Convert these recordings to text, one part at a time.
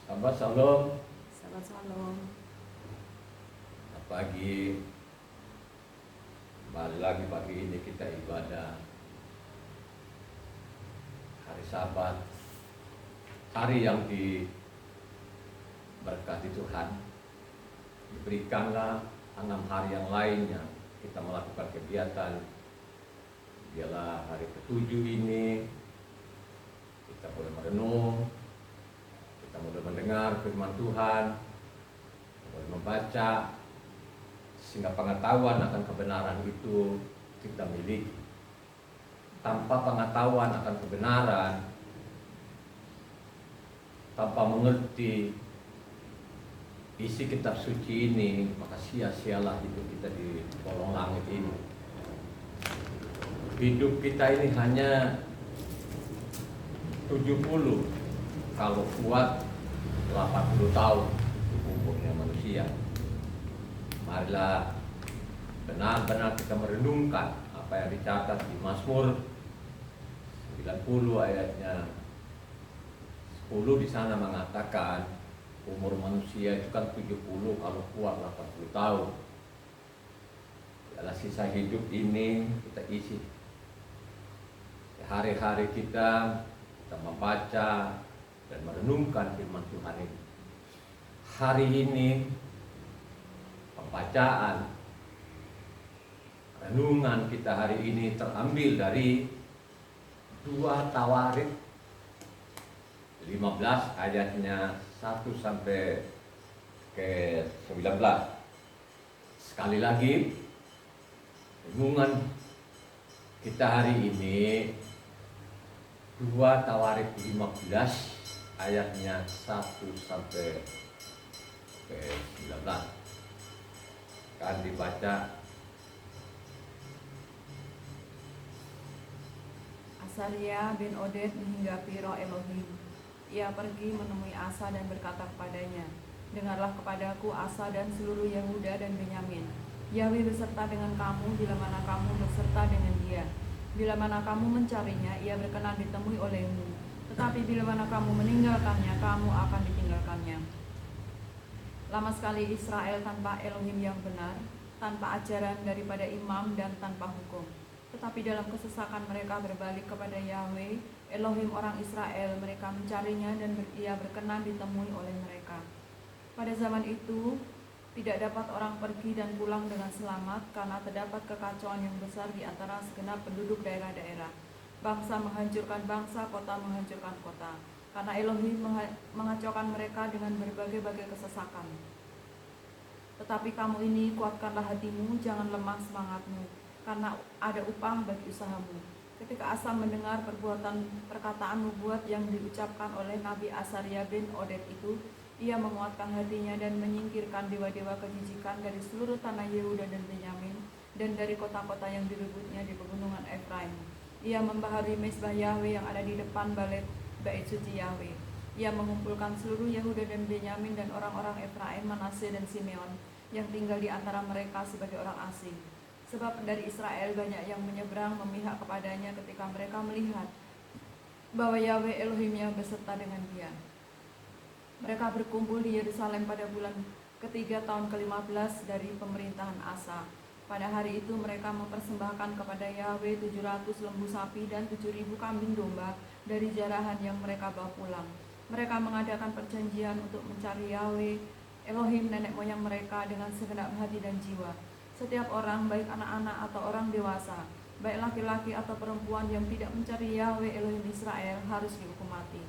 Sahabat Shalom, Shabbat Shalom. pagi, kembali lagi pagi ini kita ibadah hari Sabat, hari yang diberkati Tuhan. Diberikanlah 6 hari yang lainnya kita melakukan kegiatan. Biarlah hari ke-7 ini kita boleh merenung, kita boleh mendengar firman Tuhan, boleh membaca, sehingga pengetahuan akan kebenaran itu kita miliki. Tanpa pengetahuan akan kebenaran, tanpa mengerti isi kitab suci ini, maka sia-sialah hidup kita di kolong langit ini. Hidup kita ini hanya 70, kalau kuat 80 tahun umurnya manusia. Marilah benar-benar kita merenungkan apa yang dicatat di Mazmur 90 ayatnya 10. Di sana mengatakan umur manusia itu kan 70, kalau kuat 80 tahun. Dalam sisa hidup ini kita isi hari-hari kita membaca dan merenungkan firman Tuhan ini. Hari ini pembacaan renungan kita hari ini terambil dari 2 Tawarik 15 ayatnya 1 sampai ke 19. Sekali lagi, renungan kita hari ini 2 Tawarik 15 ayatnya 1 sampai ke 19. Akan dibaca. Asaria bin Oded menghinggapi roh Elohim. Ia pergi menemui Asa dan berkata kepadanya, "Dengarlah kepadaku, Asa dan seluruh Yehuda dan Benyamin. Yahweh beserta dengan kamu bila mana kamu beserta dengan dia. Bila mana kamu mencarinya, ia berkenan ditemui olehmu. Tetapi bila mana kamu meninggalkannya, kamu akan ditinggalkannya. Lama sekali Israel tanpa Elohim yang benar, tanpa ajaran daripada imam dan tanpa hukum. Tetapi dalam kesesakan mereka berbalik kepada Yahweh, Elohim orang Israel, mereka mencarinya dan ia berkenan ditemui oleh mereka. Pada zaman itu, tidak dapat orang pergi dan pulang dengan selamat karena terdapat kekacauan yang besar di antara segenap penduduk daerah-daerah. Bangsa menghancurkan bangsa, kota menghancurkan kota. Karena Elohim mengacaukan mereka dengan berbagai-bagai kesesakan. Tetapi kamu ini, kuatkanlah hatimu, jangan lemah semangatmu, karena ada upah bagi usahamu." Ketika Asa mendengar perkataan nubuat yang diucapkan oleh Nabi Asaria bin Oded itu, ia menguatkan hatinya dan menyingkirkan dewa-dewa kejijikan dari seluruh tanah Yehuda dan Benyamin dan dari kota-kota yang direbutnya di pegunungan Efraim. Ia membaharui mezbah Yahweh yang ada di depan bait suci Yahweh. Ia mengumpulkan seluruh Yehuda dan Benyamin dan orang-orang Efraim, Manase dan Simeon yang tinggal di antara mereka sebagai orang asing. Sebab dari Israel banyak yang menyeberang memihak kepadanya ketika mereka melihat bahwa Yahweh Elohimnya beserta dengan dia. Mereka berkumpul di Yerusalem pada bulan ketiga tahun ke-15 dari pemerintahan Asa. Pada hari itu mereka mempersembahkan kepada Yahweh 700 lembu sapi dan 7.000 kambing domba dari jarahan yang mereka bawa pulang. Mereka mengadakan perjanjian untuk mencari Yahweh Elohim nenek moyang mereka dengan segenap hati dan jiwa. Setiap orang, baik anak-anak atau orang dewasa, baik laki-laki atau perempuan yang tidak mencari Yahweh Elohim Israel harus dihukum mati.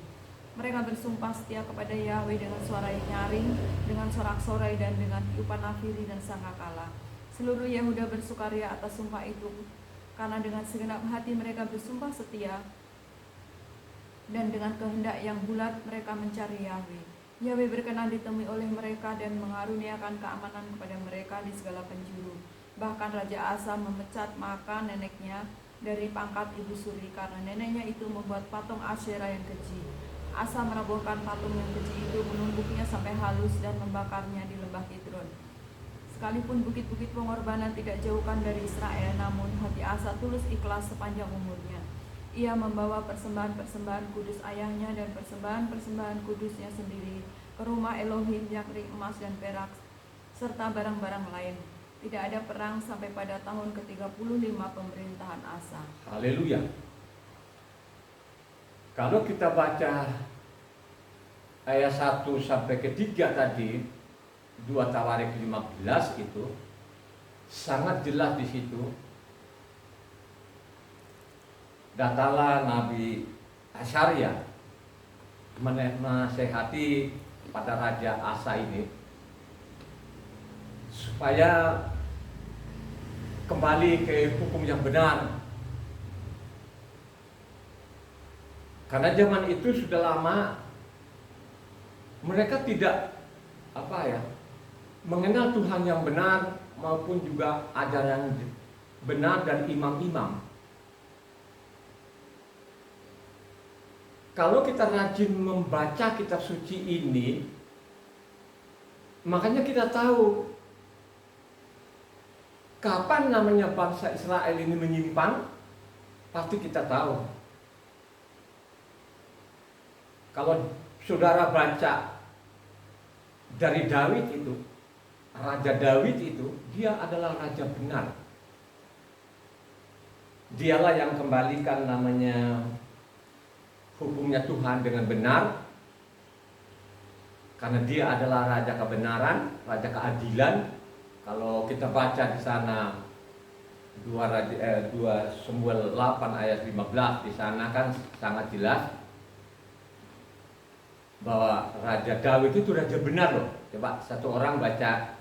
Mereka bersumpah setia kepada Yahweh dengan suara yang nyaring, dengan sorak-sorai dan dengan tiupan nafiri dan sangkakala. Seluruh Yehuda bersukaria atas sumpah itu, karena dengan segenap hati mereka bersumpah setia, dan dengan kehendak yang bulat mereka mencari Yahweh. Yahweh berkenan ditemui oleh mereka dan mengaruniakan keamanan kepada mereka di segala penjuru. Bahkan Raja Asa memecat Maaka neneknya dari pangkat ibu suri karena neneknya itu membuat patung Asyera yang keji. Asa merobohkan patung yang keji itu, menumbuknya sampai halus dan membakarnya di lembah Kidron. Sekalipun bukit-bukit pengorbanan tidak jauhkan dari Israel, namun hati Asa tulus ikhlas sepanjang umurnya. Ia membawa persembahan-persembahan kudus ayahnya dan persembahan-persembahan kudusnya sendiri ke rumah Elohim yakni emas dan perak serta barang-barang lain. Tidak ada perang sampai pada tahun ke-35 pemerintahan Asa. Haleluya. Kalau kita baca ayat 1 sampai ke 3 tadi, 2 Tawarik 15 itu sangat jelas di situ. Datanglah Nabi Asaria menasehati pada Raja Asa ini supaya kembali ke hukum yang benar. Karena zaman itu sudah lama mereka tidak mengenal Tuhan yang benar maupun juga ajaran benar dan imam-imam. Kalau kita rajin membaca kitab suci ini, makanya kita tahu kapan namanya bangsa Israel ini menyimpang, pasti kita tahu. Kalau saudara baca dari Daud itu, Raja Daud itu, dia adalah raja benar. Dialah yang kembalikan namanya hukumnya Tuhan dengan benar, karena dia adalah raja kebenaran, raja keadilan. Kalau kita baca di sana 2 Samuel 8 ayat 15, di sana kan sangat jelas bahwa Raja Daud itu raja benar loh. Coba satu orang baca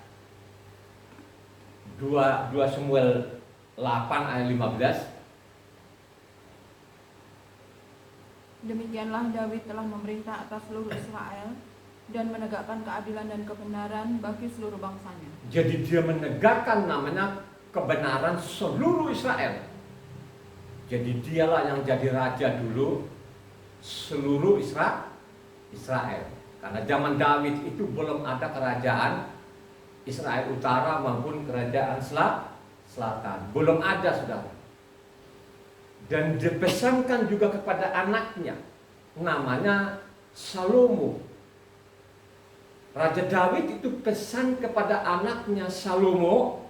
2 Samuel 8 ayat 15. Demikianlah Daud telah memerintah atas seluruh Israel dan menegakkan keadilan dan kebenaran bagi seluruh bangsanya. Jadi dia menegakkan namanya kebenaran seluruh Israel. Jadi dialah yang jadi raja dulu seluruh Israel. Karena zaman Daud itu belum ada kerajaan Israel Utara maupun kerajaan Selatan. Belum ada, saudara. Dan dipesankan juga kepada anaknya, namanya Salomo. Raja Daud itu pesan kepada anaknya Salomo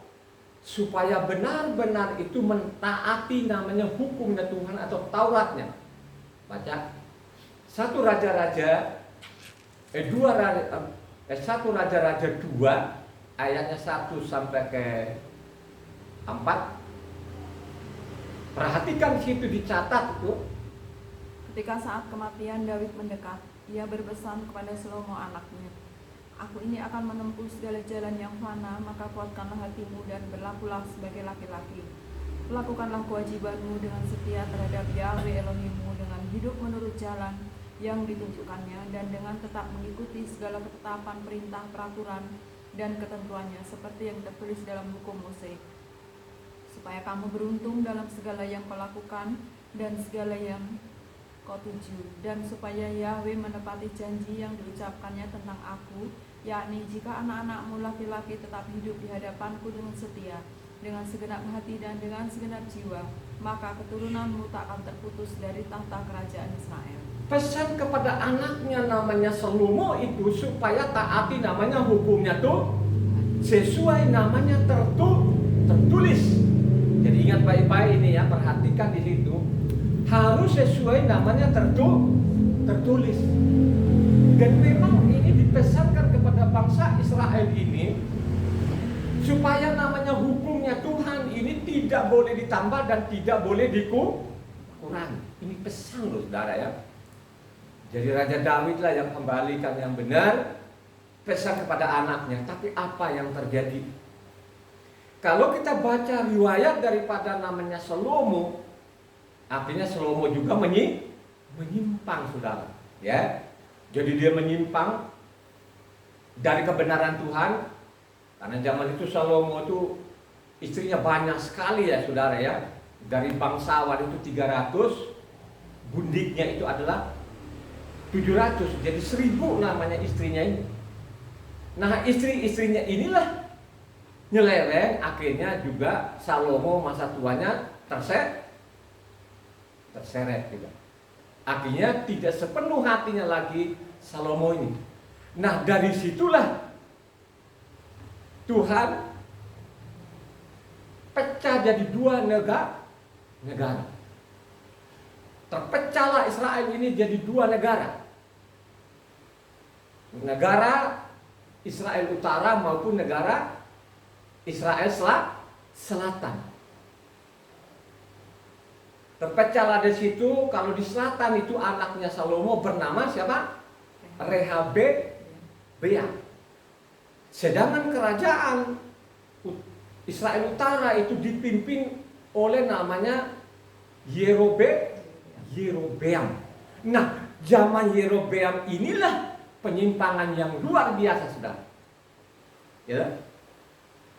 supaya benar-benar itu mentaati namanya hukumnya Tuhan atau Tauratnya. Baca 1 Raja-Raja 1 Raja-Raja 2 ayatnya 1 sampai ke 4. Perhatikan di situ dicatat itu. Ketika saat kematian Daud mendekat, ia berpesan kepada Salomo anaknya, "Aku ini akan menempuh segala jalan yang fana, maka kuatkanlah hatimu dan berlakulah sebagai laki-laki. Lakukanlah kewajibanmu dengan setia terhadap Yahweh Elohimmu dengan hidup menurut jalan yang ditunjukkannya dan dengan tetap mengikuti segala ketetapan, perintah, peraturan, dan ketentuannya seperti yang tertulis dalam hukum Mose. Supaya kamu beruntung dalam segala yang kau lakukan dan segala yang kau tuju, dan supaya Yahweh menepati janji yang diucapkannya tentang aku, yakni jika anak-anakmu laki-laki tetap hidup di hadapanku dengan setia, dengan segenap hati dan dengan segenap jiwa, maka keturunanmu tak akan terputus dari tahta kerajaan Israel." Pesan kepada anaknya namanya Salomo itu supaya taati namanya hukumnya tuh sesuai namanya tertulis. Jadi ingat baik-baik ini ya, perhatikan di situ. Harus sesuai namanya tertulis. Dan memang ini dipesankan kepada bangsa Israel ini supaya namanya hukumnya Tuhan ini tidak boleh ditambah dan tidak boleh dikurangi. Ini pesan loh, saudara ya. Jadi Raja Daud lah yang kembalikan yang benar, pesan kepada anaknya. Tapi apa yang terjadi? Kalau kita baca riwayat daripada namanya Salomo, artinya Salomo juga menyimpang, saudara. Ya, jadi dia menyimpang dari kebenaran Tuhan. Karena zaman itu Salomo itu istrinya banyak sekali ya, saudara ya. Dari bangsawan itu 300, bundiknya itu adalah 700, jadi 1000 namanya istrinya ini. Nah, istri-istrinya inilah nyeleweng, akhirnya juga Salomo masa tuanya terseret juga. Akhirnya tidak sepenuh hatinya lagi Salomo ini. Nah, dari situlah Tuhan pecah jadi dua negara. Terpecahlah Israel ini jadi dua negara. Negara Israel Utara maupun negara Israel Selatan. Terpecahlah di situ. Kalau di selatan itu anaknya Salomo bernama siapa? Rehabeam. Sedangkan kerajaan Israel Utara itu dipimpin oleh namanya Yerobeam. Nah, zaman Yerobeam inilah penyimpangan yang luar biasa, saudara. Ya.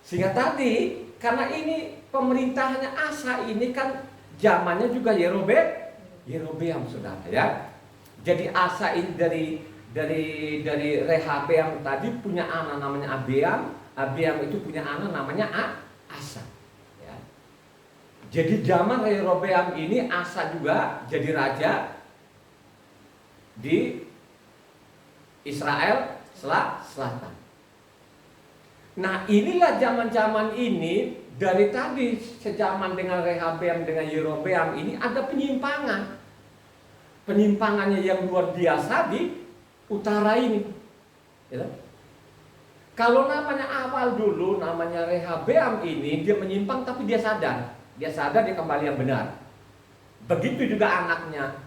Sehingga tadi, karena ini pemerintahannya Asa ini kan zamannya juga Yerobeam, saudara. Ya. Jadi Asa ini dari Rehabeam tadi punya anak namanya Abiam. Abiam itu punya anak namanya Asa. Ya. Jadi zaman Yerobeam ini Asa juga jadi raja di Israel Selatan. Nah, inilah zaman-zaman ini, dari tadi sejaman dengan Rehabeam dengan Yerobeam ini ada penyimpangan. Penyimpangannya yang luar biasa di utara ini. Ya. Kalau namanya awal dulu, namanya Rehabeam ini, dia menyimpang tapi dia sadar. Dia sadar, dia kembali yang benar. Begitu juga anaknya,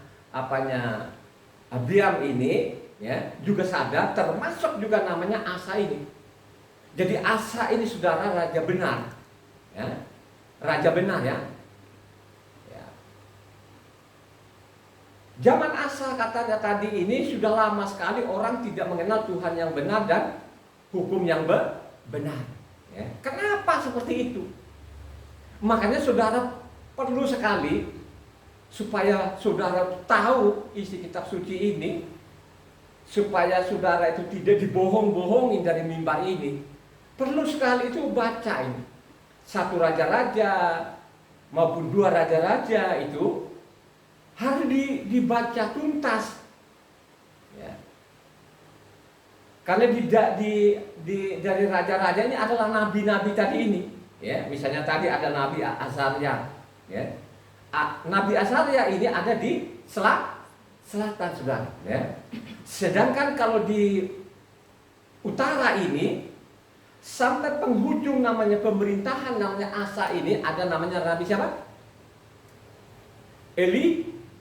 Abiam ini, ya, juga sadar, termasuk juga namanya Asa ini. Jadi Asa ini, saudara, raja benar. Ya. Raja benar, ya. Zaman Asa katanya tadi ini sudah lama sekali orang tidak mengenal Tuhan yang benar dan hukum yang benar. Ya. Kenapa seperti itu? Makanya saudara perlu sekali supaya saudara tahu isi kitab suci ini, supaya saudara itu tidak dibohong-bohongin dari mimbar ini. Perlu sekali itu baca ini. Satu raja-raja maupun dua raja-raja itu harus dibaca tuntas, ya. Karena dari raja-raja ini adalah nabi-nabi tadi ini, ya. Misalnya tadi ada Nabi Azarya, ya. Nabi Azarya ini ada di selatan, saudara, ya. Sedangkan kalau di utara ini sampai penghujung namanya pemerintahan namanya Asa ini ada namanya Nabi siapa?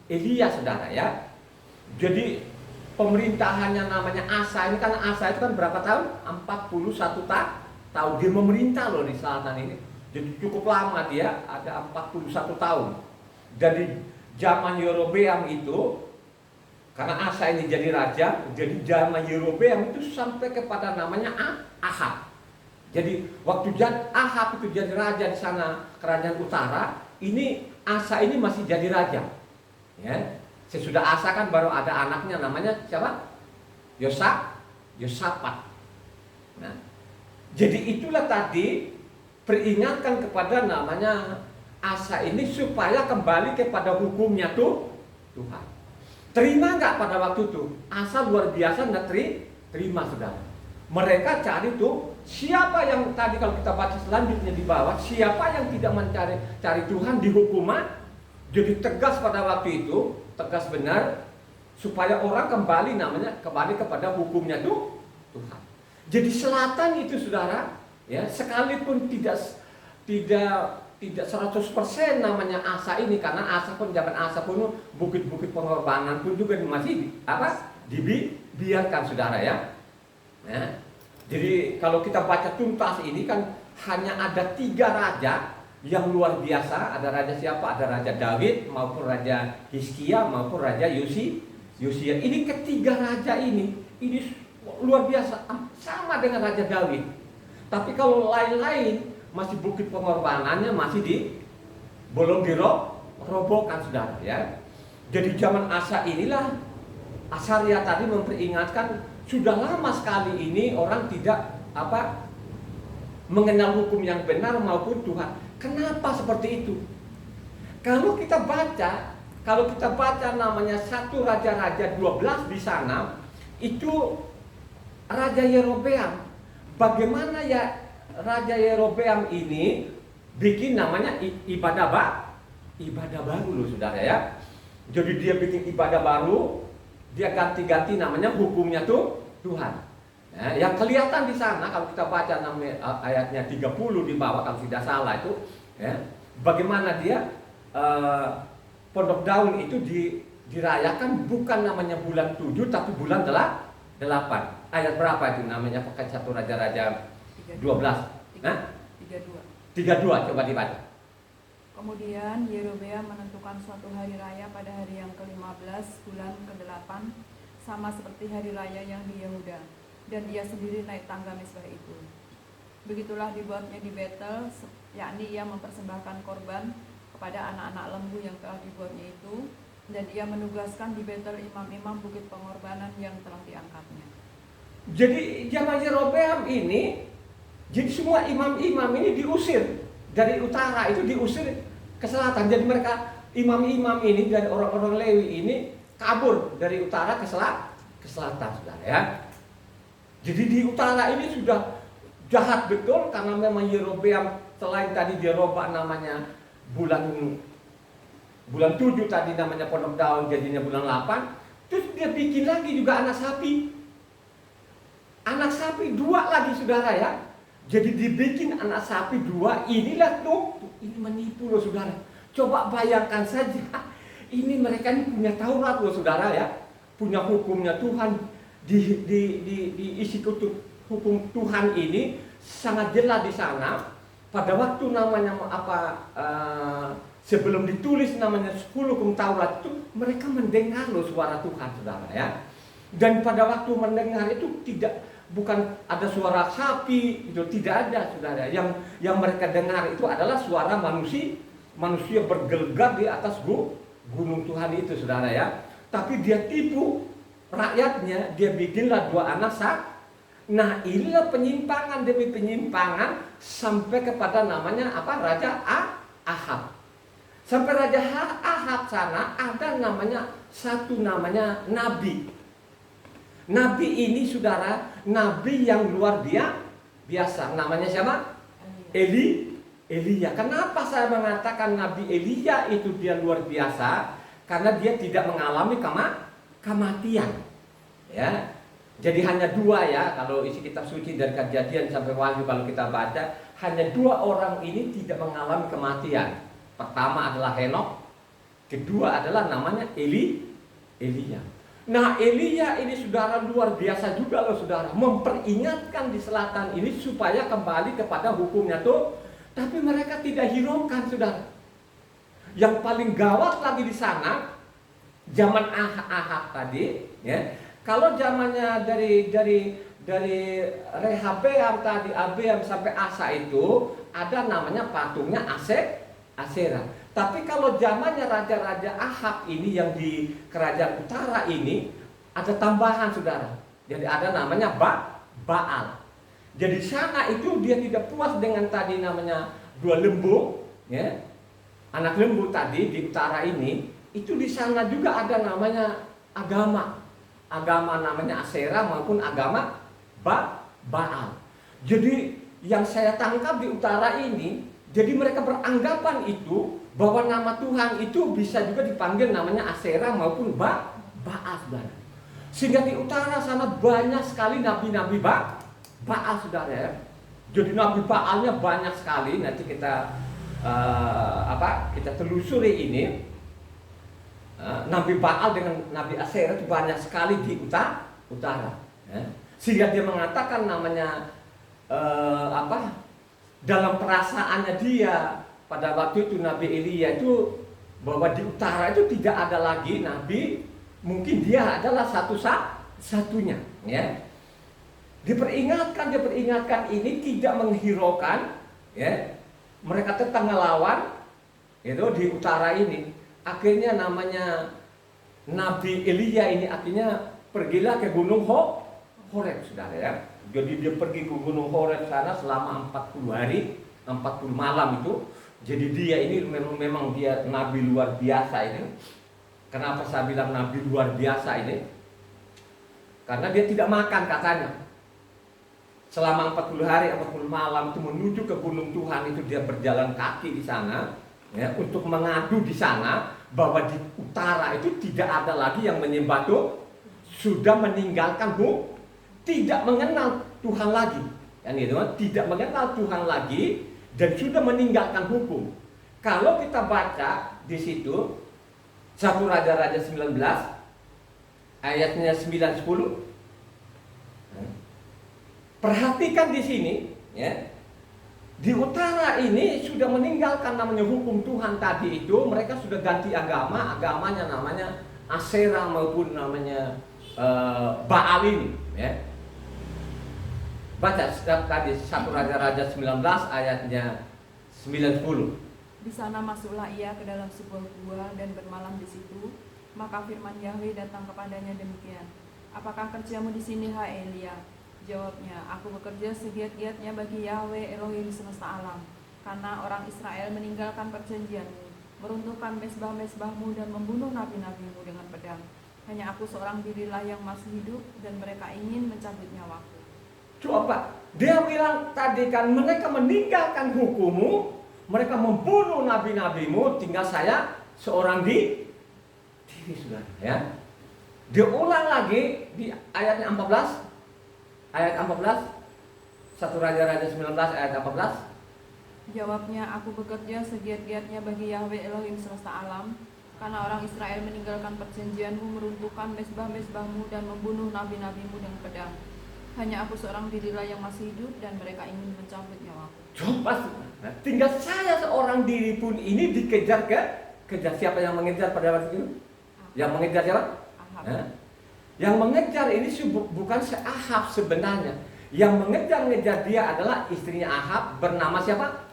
Elia, saudara, ya. Jadi pemerintahannya namanya Asa ini, kan Asa itu kan berapa tahun? 41 tahun dia memerintah loh di selatan ini. Jadi cukup lama dia, ada 41 tahun. Dari zaman Yerobeam itu, karena Asa ini jadi raja, jadi zaman Yerobeam itu sampai kepada namanya Ahab. Jadi waktu Ahab itu jadi raja di sana kerajaan utara, ini Asa ini masih jadi raja. Ya. Sesudah Asa kan baru ada anaknya namanya siapa? Yosafat. Nah, jadi itulah tadi peringatkan kepada namanya Asa ini supaya kembali kepada hukumnya Tuhan. Terima nggak pada waktu itu? Asa luar biasa nggak terima, saudara. Mereka cari siapa yang tadi kalau kita baca selanjutnya di bawah, siapa yang tidak cari Tuhan dihukum. Jadi tegas pada waktu itu, tegas benar supaya orang kembali kepada hukumnya Tuhan. Jadi selatan itu, saudara, ya, sekalipun tidak 100% namanya Asa ini, karena Asa pun zaman Asa pun bukit-bukit pengorbanan pun juga masih dibiarkan, saudara, ya. Nah, jadi kalau kita baca tuntas ini kan hanya ada 3 raja yang luar biasa. Ada raja siapa? Ada raja Daud maupun raja Hizkia maupun raja Yosia. Ini ketiga raja ini luar biasa, sama dengan raja Daud. Tapi kalau lain-lain masih bukit pengorbanannya masih belum dirobohkan, saudara, ya. Jadi zaman Asa inilah Azarya tadi memperingatkan, sudah lama sekali ini orang tidak mengenal hukum yang benar maupun Tuhan. Kenapa seperti itu? Kalau kita baca namanya 1 Raja-Raja 12 di sana, itu Raja Yerobeam. Bagaimana ya Raja Yerobeam ini bikin namanya ibadah baru loh saudara ya. Jadi dia bikin ibadah baru, dia ganti-ganti namanya hukumnya tuh Tuhan. Ya, yang kelihatan di sana kalau kita baca namanya ayatnya 30 di bawah kalau tidak salah itu, ya, bagaimana dia Pondok Daun itu dirayakan bukan namanya bulan 7 tapi bulan 8. Ayat berapa itu namanya pakai 1 Raja-Raja 12? 32 coba dibaca. Kemudian Yerobeam menentukan suatu hari raya pada hari yang ke-15 bulan ke-8 sama seperti hari raya yang di Yehuda, dan ia sendiri naik tangga mezbah itu. Begitulah dibuatnya di Betel, yakni ia mempersembahkan korban kepada anak-anak lembu yang telah dibuatnya itu, dan ia menugaskan di Betel imam-imam bukit pengorbanan yang telah diangkatnya. Jadi zaman Yerobeam ini, jadi semua imam-imam ini diusir dari utara, itu diusir ke selatan. Jadi mereka imam-imam ini dan orang-orang Lewi ini kabur dari utara ke selatan, saudara ya. Jadi di utara ini sudah jahat betul karena memang Yerobeam selain tadi dia robak namanya bulan 7 tadi namanya Pondok Daun jadinya bulan 8. Terus dia bikin lagi juga anak sapi. Anak sapi 2 lagi saudara ya. Jadi dibikin anak sapi 2, inilah tuh, ini menipu loh saudara. Coba bayangkan saja, ini mereka ini punya Taurat loh saudara ya. Punya hukumnya Tuhan, di isi kutub hukum Tuhan ini sangat jelas di sana. Pada waktu namanya sebelum ditulis namanya 10 hukum Taurat itu, mereka mendengar loh suara Tuhan saudara ya. Dan pada waktu mendengar itu bukan ada suara sapi, itu tidak ada saudara. Yang mereka dengar itu adalah suara manusia bergelegar di atas gunung Tuhan itu saudara ya. Tapi dia tipu rakyatnya, dia bikinlah 2 anak sapi. Nah inilah penyimpangan demi penyimpangan sampai kepada namanya Raja Ahab. Sampai Raja Ahab sana ada satu namanya nabi. Nabi ini saudara, nabi yang luar biasa. Namanya siapa? Elia. Kenapa saya mengatakan Nabi Elia itu dia luar biasa? Karena dia tidak mengalami kematian. Ya. Jadi hanya 2 ya, kalau isi kitab suci dari Kejadian sampai Wahyu kalau kita baca, hanya 2 orang ini tidak mengalami kematian. Pertama adalah Henokh, kedua adalah namanya Elia. Nah Elia ini saudara luar biasa juga loh saudara, memperingatkan di selatan ini supaya kembali kepada hukumnya tuh, tapi mereka tidak hiraukan saudara. Yang paling gawat lagi di sana, zaman Ahab tadi, ya. Kalau zamannya dari Rehabeam tadi, Abeam sampai Asa itu ada namanya patungnya Asera. Tapi kalau zamannya Raja-Raja Ahab ini yang di kerajaan utara ini ada tambahan saudara. Jadi ada namanya Baal. Jadi sana itu dia tidak puas dengan tadi namanya 2 lembu, ya. Anak lembu tadi di utara ini, itu di sana juga ada namanya agama namanya Asera maupun agama Baal. Jadi yang saya tangkap di utara ini, jadi mereka beranggapan itu bahwa nama Tuhan itu bisa juga dipanggil namanya Asera maupun Baal saudara. Sehingga di utara sana banyak sekali nabi-nabi Baal saudara ya. Jadi nabi Baalnya banyak sekali. Nanti kita kita telusuri ini. Nabi Baal dengan Nabi Asera itu banyak sekali di utara. Ya. Sehingga dia mengatakan namanya dalam perasaannya dia pada waktu itu Nabi Elia itu bahwa di utara itu tidak ada lagi nabi, mungkin dia adalah satu-satunya. Ya. Diperingatkan ini tidak menghiraukan, ya. Mereka tetap ngelawan itu di utara ini. Akhirnya namanya Nabi Elia ini akhirnya pergilah ke Gunung Horeb saudara ya. Jadi dia pergi ke Gunung Horeb sana selama 40 hari, 40 malam itu. Jadi dia ini memang dia nabi luar biasa ini. Kenapa saya bilang nabi luar biasa ini? Karena dia tidak makan katanya. selama 40 hari 40 malam itu menuju ke gunung Tuhan, itu dia berjalan kaki di sana ya, untuk mengadu di sana bahwa di utara itu tidak ada lagi yang menyembah Tuhan, sudah meninggalkan tidak mengenal Tuhan lagi, kan gitu, tidak mengenal Tuhan lagi dan sudah meninggalkan hukum. Kalau kita baca di situ 1 Raja-Raja 19 ayatnya 9-10, perhatikan di sini ya. Di utara ini sudah meninggalkan namanya hukum Tuhan tadi itu, mereka sudah ganti agama, agamanya namanya Aserah maupun namanya Baal ini ya. Baca tadi 1 Raja-Raja 19 ayatnya 9-10. Di sana masuklah ia ke dalam sebuah gua dan bermalam di situ. Maka firman Yahweh datang kepadanya demikian, apakah kerjamu di sini, hai Elia? Jawabnya, aku bekerja segiat-giatnya bagi Yahweh Elohim semesta alam, karena orang Israel meninggalkan perjanjianmu, meruntuhkan mesbah-mesbahmu dan membunuh nabi-nabimu dengan pedang. Hanya aku seorang dirilah yang masih hidup dan mereka ingin mencabut nyawaku. Coba, dia bilang tadi kan mereka meninggalkan hukummu, mereka membunuh nabi-nabimu, tinggal saya seorang diri sudah ya. Dia ulang lagi di ayatnya 14. Ayat 14 1 Raja-Raja 19 ayat 14. Jawabnya, aku bekerja segiat-giatnya bagi Yahweh Elohim semesta alam, karena orang Israel meninggalkan perjanjianmu, meruntuhkan mesbah-mesbahmu dan membunuh nabi-nabimu dengan pedang. Hanya aku seorang dirilah yang masih hidup dan mereka ingin mencabut nyawaku. Coba, tinggal saya seorang diri pun ini dikejar kejar siapa yang mengejar pada waktu itu? Yang mengejar siapa? Ahab. Yang mengejar ini bukan Ahab sebenarnya. Yang mengejar-ngejar dia adalah istrinya Ahab bernama siapa?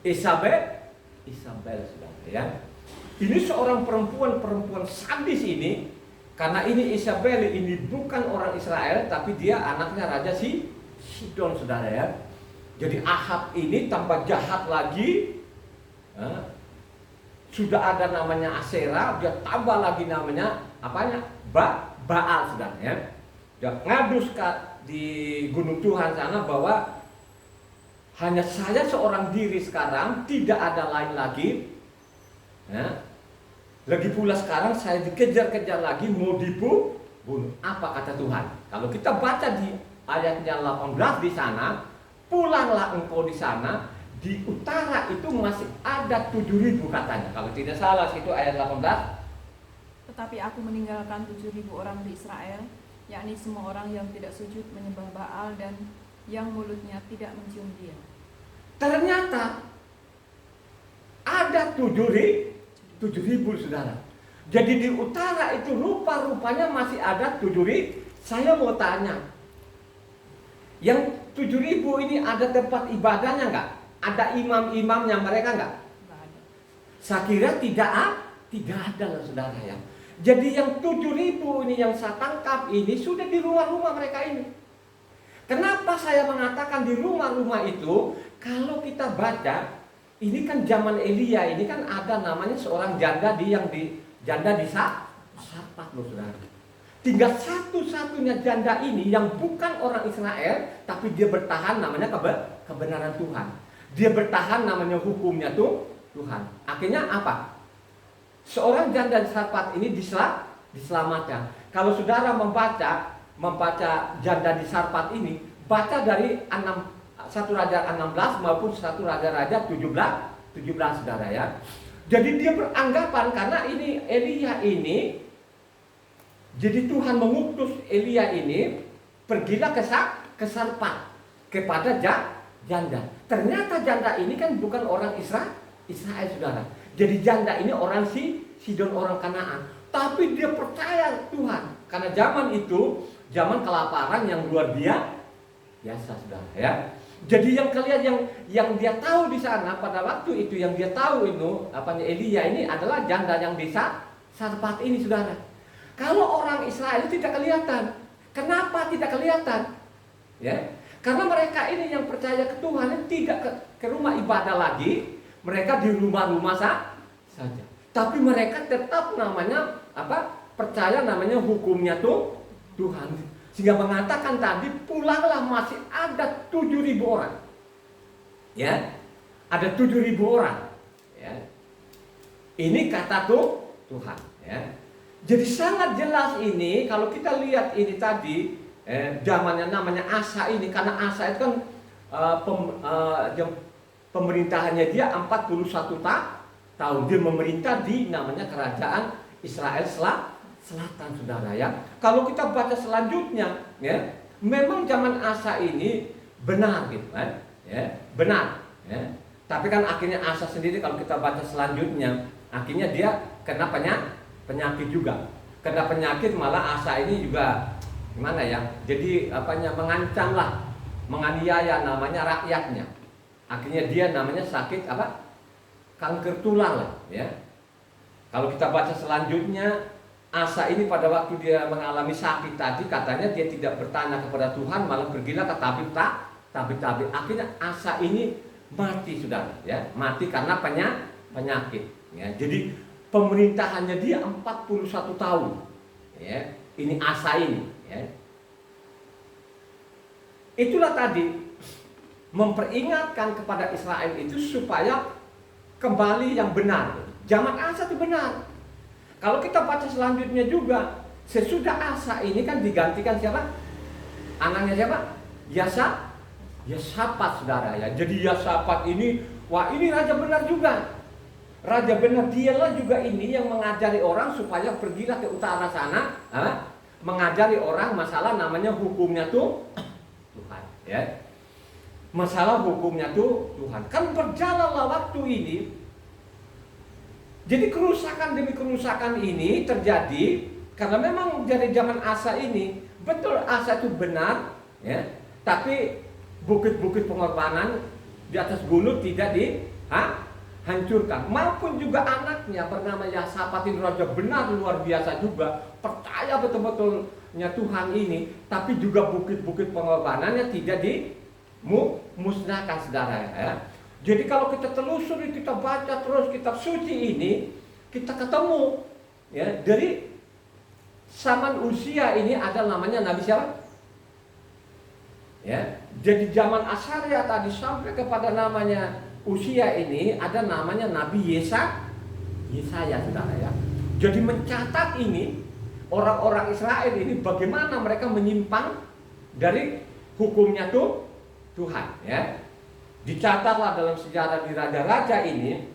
Isabel sudah ya. Ini seorang perempuan sadis ini, karena ini Isabel ini bukan orang Israel tapi dia anaknya Raja Sidon saudara ya. Jadi Ahab ini tambah jahat lagi. Sudah ada namanya Aserah, dia tambah lagi namanya apanya? Baal saudara ya. Dia ngadu di gunung Tuhan sana bahwa hanya saya seorang diri sekarang, tidak ada lain lagi ya. Lagi pula sekarang saya dikejar-kejar lagi, mau dibunuh. Apa kata Tuhan? Kalau kita baca di ayatnya 18 di sana, pulanglah engkau di sana. Di utara itu masih ada 7.000 katanya. Kalau tidak salah situ ayat 18. Tetapi aku meninggalkan 7.000 orang di Israel, yakni semua orang yang tidak sujud menyembah Baal dan yang mulutnya tidak mencium dia. Ternyata ada 7.000 saudara. Jadi di utara itu rupa-rupanya masih ada 7.000. Saya mau tanya, yang 7.000 ini ada tempat ibadahnya enggak? Ada imam-imamnya mereka enggak? Saya kira tidak ada lah saudara ya. Jadi yang 7.000 ini yang saya tangkap ini sudah di rumah-rumah mereka ini. Kenapa saya mengatakan di rumah-rumah itu? Kalau kita baca, ini kan zaman Elia, ini kan ada namanya seorang janda janda di Sarpat loh saudara. Tinggal satu-satunya janda ini yang bukan orang Israel, tapi dia bertahan namanya kebenaran Tuhan. Dia bertahan namanya hukumnya Tuhan. Akhirnya apa? Seorang janda di Sarpat ini diselamatkan. Kalau saudara membaca janda di Sarpat ini, baca dari 1 Raja 16 maupun 1 Raja-Raja 17 saudara ya. Jadi dia beranggapan karena ini Elia ini, jadi Tuhan mengutus Elia ini pergilah ke Sarpat kepada janda. Ternyata janda ini kan bukan orang Israel saudara. Jadi janda ini orang Sidon, orang Kanaan. Tapi dia percaya Tuhan karena zaman itu zaman kelaparan yang luar biasa saudara ya. Jadi yang kalian yang dia tahu di sana pada waktu itu, yang dia tahu itu Elia ini adalah janda yang di Sarpat ini saudara. Kalau orang Israel itu tidak kelihatan. Kenapa tidak kelihatan? Ya, karena mereka ini yang percaya ke Tuhan tidak ke rumah ibadah lagi, mereka di rumah-rumah saja. Tapi mereka tetap namanya percaya namanya hukumnya Tuhan. Sehingga mengatakan tadi pulanglah masih ada 7.000 orang. Ya, ada 7.000 orang. Ya. Ini kata Tuhan. Ya. Jadi sangat jelas ini kalau kita lihat ini tadi zamannya namanya Asa ini, karena Asa itu kan pemerintahannya dia 41 tahun. Dia memerintah di namanya kerajaan Israel Selatan, saudara ya. Kalau kita baca selanjutnya, ya, memang zaman Asa ini benar gitu kan, ya, benar. Ya. Tapi kan akhirnya Asa sendiri kalau kita baca selanjutnya, akhirnya dia kena penyakit juga. Kena penyakit malah Asa ini juga gimana ya? Jadi mengancam lah, menganiaya namanya rakyatnya. Akhirnya dia namanya sakit apa? Kanker tulang lah, ya. Kalau kita baca selanjutnya, Asa ini pada waktu dia mengalami sakit tadi, katanya dia tidak bertanya kepada Tuhan, malah pergilah ke tabib. Akhirnya Asa ini mati, saudara, ya, mati karena penyakit. Ya. Jadi pemerintahannya dia 41 tahun. Ya. Ini Asa ini. Ya. Itulah tadi memperingatkan kepada Israel itu supaya kembali yang benar. Zaman Asa itu benar. Kalau kita baca selanjutnya juga, sesudah Asa ini kan digantikan siapa? Anaknya siapa? Yosafat, saudara ya. Jadi Yosafat ini, wah ini raja benar juga. Raja benar, dialah juga ini yang mengajari orang supaya pergilah ke utara sana, mengajari orang masalah namanya hukumnya Tuhan, ya. Masalah hukumnya Tuhan. Kan berjalanlah waktu ini. Jadi kerusakan demi kerusakan ini terjadi karena memang dari zaman Asa ini, betul Asa itu benar, ya. Tapi bukit-bukit pengorbanan di atas gunung tidak dihancurkan. Maupun juga anaknya bernama Yosafat ini raja benar luar biasa juga, percaya betul-betulnya Tuhan ini, tapi juga bukit-bukit pengorbanannya tidak dimusnahkan, saudara ya. Jadi kalau kita telusuri, kita baca terus kitab suci ini, kita ketemu ya dari zaman Usia ini ada namanya Nabi siapa? Ya, jadi zaman Asaria tadi sampai kepada namanya Usia ini ada namanya Nabi Yesaya, saudara ya. Jadi mencatat ini orang-orang Israel ini bagaimana mereka menyimpang dari hukumnya Tuhan ya. Dicatatlah dalam sejarah di Raja-Raja ini.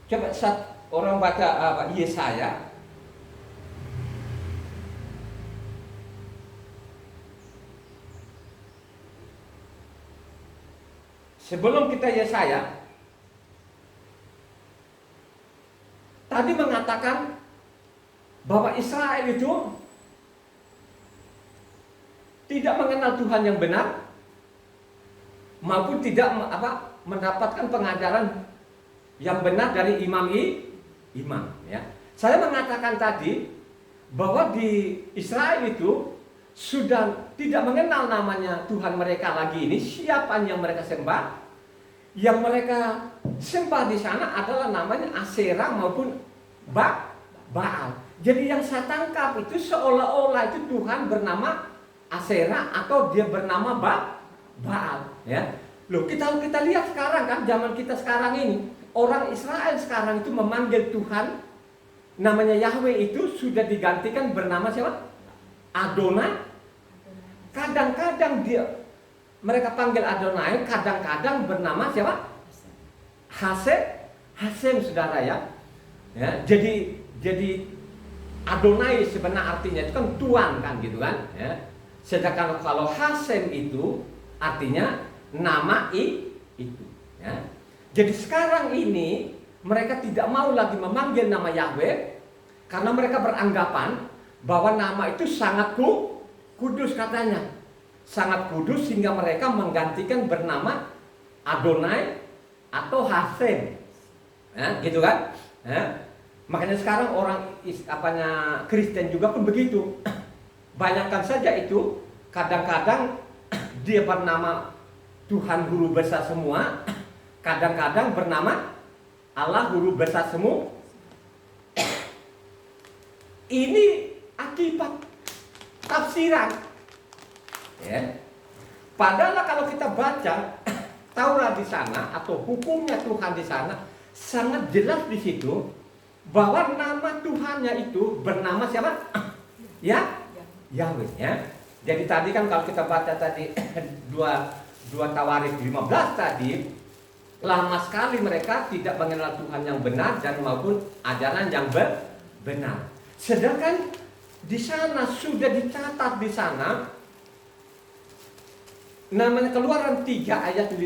Coba orang baca Yesaya. Sebelum kita Yesaya, tadi mengatakan bahwa Israel itu tidak mengenal Tuhan yang benar, maupun tidak mendapatkan pengajaran yang benar dari imam ya. Saya mengatakan tadi bahwa di Israel itu sudah tidak mengenal namanya Tuhan mereka lagi ini, siapa yang mereka sembah. Yang mereka sembah di sana adalah namanya Aserah maupun Baal. Jadi yang saya tangkap itu seolah-olah itu Tuhan bernama Aserah atau dia bernama Baal, ya. Loh, kita lihat sekarang kan, zaman kita sekarang ini, orang Israel sekarang itu memanggil Tuhan namanya Yahweh itu sudah digantikan bernama siapa? Adonai. Kadang-kadang mereka panggil Adonai, kadang-kadang bernama siapa? Hasem, saudara ya. Ya, jadi Adonai sebenarnya artinya itu kan Tuhan kan gitu kan, ya. Sedangkan kalau Hasem itu artinya nama itu ya. Jadi sekarang ini mereka tidak mau lagi memanggil nama Yahweh karena mereka beranggapan bahwa nama itu sangat kudus katanya. Sangat kudus sehingga mereka menggantikan bernama Adonai atau Hasem. Ya, gitu kan? Ya. Makanya sekarang orang Kristen juga pun begitu. Banyakkan saja itu, kadang-kadang dia bernama Tuhan Guru Besar semua, kadang-kadang bernama Allah Guru Besar semua. Ini akibat tafsiran. Ya. Padahal kalau kita baca Taurat di sana atau hukumnya Tuhan di sana sangat jelas di situ bahwa nama Tuhannya itu bernama siapa? Ya, Yahweh. Ya. Jadi tadi kan kalau kita baca tadi dua Tawarik 15 tadi, lama sekali mereka tidak mengenal Tuhan yang benar dan maupun ajaran yang benar. Sedangkan di sana sudah dicatat di sana namanya Keluaran 3 ayat 15.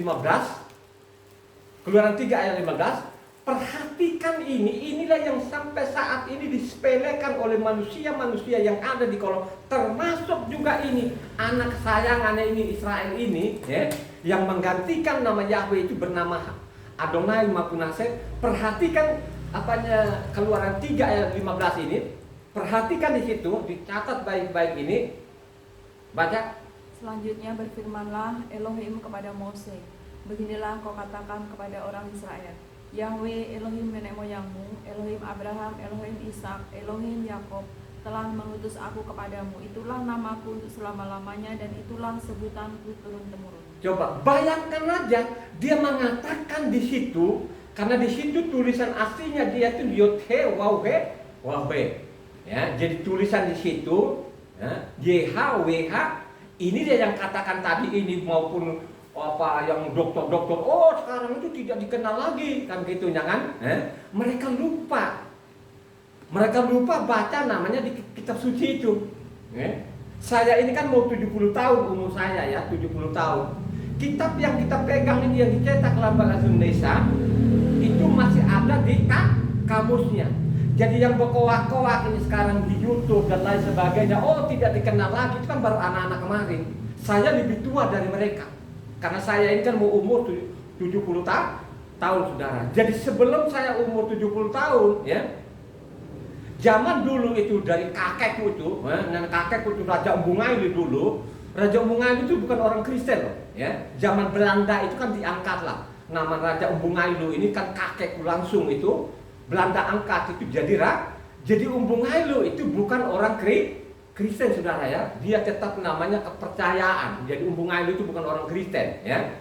Keluaran 3 ayat 15. Perhatikan inilah yang sampai saat ini disepelekan oleh manusia-manusia yang ada di kolong, termasuk juga ini anak kesayangannya ini Israel ini, ya, yang menggantikan nama Yahweh itu bernama Adonai Mapunase. Perhatikan apanya Keluaran 3 ayat 15 ini. Perhatikan di situ, dicatat baik-baik ini. Baca. Selanjutnya berfirmanlah Elohim kepada Mose, beginilah kau katakan kepada orang Israel, Yahweh Elohim nenek moyangmu, Elohim Abraham, Elohim Ishak, Elohim Yakob telah mengutus aku kepadamu. Itulah namaku untuk selama-lamanya dan itulah sebutanku turun-temurun. Coba bayangkan aja, dia mengatakan di situ, karena di situ tulisan aslinya dia itu Yod-He, Waw-He, Waw-He. Ya, jadi tulisan di situ, ya, YHWH, ini dia yang katakan tadi ini maupun apa yang dokter-dokter, oh sekarang itu tidak dikenal lagi, kan gitu kan? Mereka lupa baca namanya di kitab suci itu. Saya ini kan mau 70 tahun umur saya ya, 70 tahun. Kitab yang kita pegang ini yang dicetak Lambang Bahasa Indonesia itu masih ada di kamusnya. Jadi yang berkoak-koak ini sekarang di YouTube dan lain sebagainya, oh tidak dikenal lagi, itu kan baru anak-anak kemarin. Saya lebih tua dari mereka. Karena saya ini kan mau umur 70 tahun saudara. Jadi sebelum saya umur 70 tahun ya, zaman dulu itu dari kakekku itu, kakekku itu Raja Umbungaili dulu. Raja Umbungaili itu bukan orang Kristen loh ya. Zaman Belanda itu kan diangkat lah nama Raja Umbungaili ini kan kakekku langsung itu. Belanda angkat itu jadi Umbungaili itu bukan orang Kristen saudara ya, dia tetap namanya kepercayaan. Jadi Umbungaili itu bukan orang Kristen ya.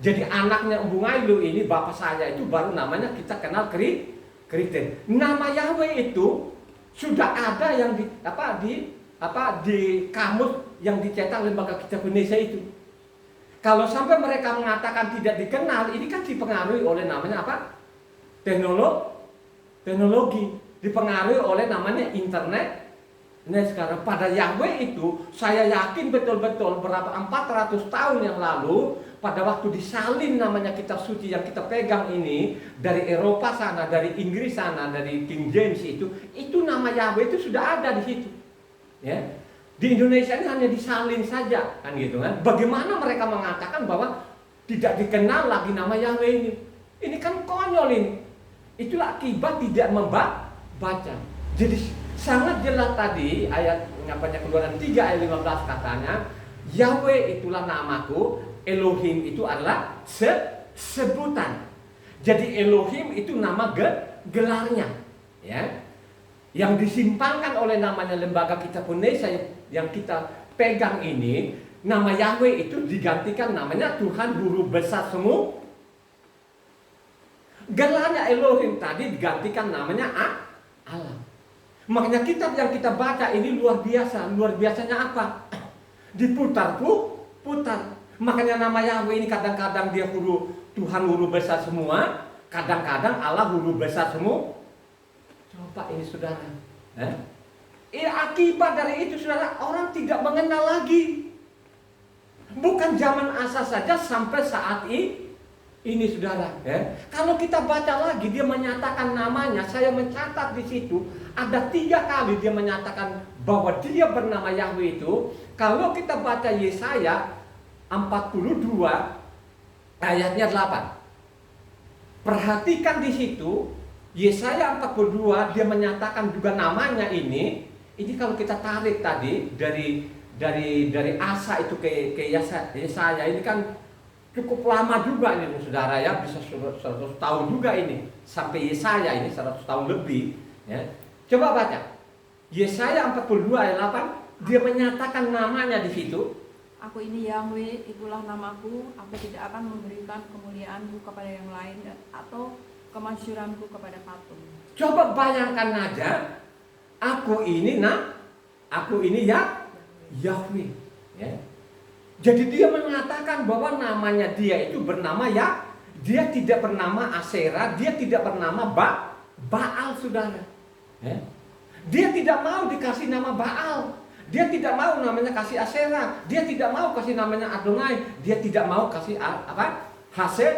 Jadi anaknya Umbungaili ini bapak saya itu baru namanya kita kenal Kristen. Nama Yahweh itu sudah ada yang di kamus yang dicetak Lembaga Kitab Indonesia itu. Kalau sampai mereka mengatakan tidak dikenal, ini kan dipengaruhi oleh namanya apa? Teknologi, dipengaruhi oleh namanya internet. Nah sekarang pada Yahweh itu saya yakin betul-betul berapa 400 tahun yang lalu pada waktu disalin namanya kitab suci yang kita pegang ini dari Eropa sana, dari Inggris sana, dari King James itu nama Yahweh itu sudah ada di situ. Ya. Di Indonesia ini hanya disalin saja kan gitu kan. Bagaimana mereka mengatakan bahwa tidak dikenal lagi nama Yahweh ini? Ini kan konyol ini. Itulah akibat tidak membaca. Jadi sangat jelas tadi ayat Keluaran 3 ayat 15 katanya Yahweh itulah namaku, Elohim itu adalah sebutan. Jadi Elohim itu nama gelarnya ya. Yang disimpankan oleh namanya Lembaga Kitab Indonesia yang kita pegang ini, nama Yahweh itu digantikan namanya Tuhan Guru Besar semua. Gelarnya Elohim tadi digantikan namanya Allah. Makanya kitab yang kita baca ini luar biasa. Luar biasanya apa? Putar. Makanya nama Yahweh ini kadang-kadang dia Tuhan Guru Besar semua, kadang-kadang Allah Guru Besar semua. Coba ini saudara. Akibat dari itu saudara, orang tidak mengenal lagi. Bukan zaman Asa saja sampai saat ini saudara. Kalau kita baca lagi dia menyatakan namanya, saya mencatat di situ ada 3 kali dia menyatakan bahwa dia bernama Yahweh itu. Kalau kita baca Yesaya 42 ayatnya 8. Perhatikan di situ Yesaya 42 dia menyatakan juga namanya ini. Ini kalau kita tarik tadi dari Asa itu ke Yesaya ini kan cukup lama juga ini saudara ya, bisa 100 tahun juga ini sampai Yesaya ini 100 tahun lebih ya. Coba baca Yesaya 42 ayat 8. Dia menyatakan namanya di situ. Aku ini Yahweh, itulah namaku. Aku tidak akan memberikan kemuliaanku kepada yang lain atau kemasyuranku kepada patung. Coba bayangkan aja, aku ini ya Yahweh. Ya. Jadi dia mengatakan bahwa namanya dia itu bernama ya, dia tidak bernama Aserah, dia tidak bernama Baal, saudara. Ya. Dia tidak mau dikasih nama Baal. Dia tidak mau namanya kasih Aserah, dia tidak mau kasih namanya Adonai, dia tidak mau kasih Hasem.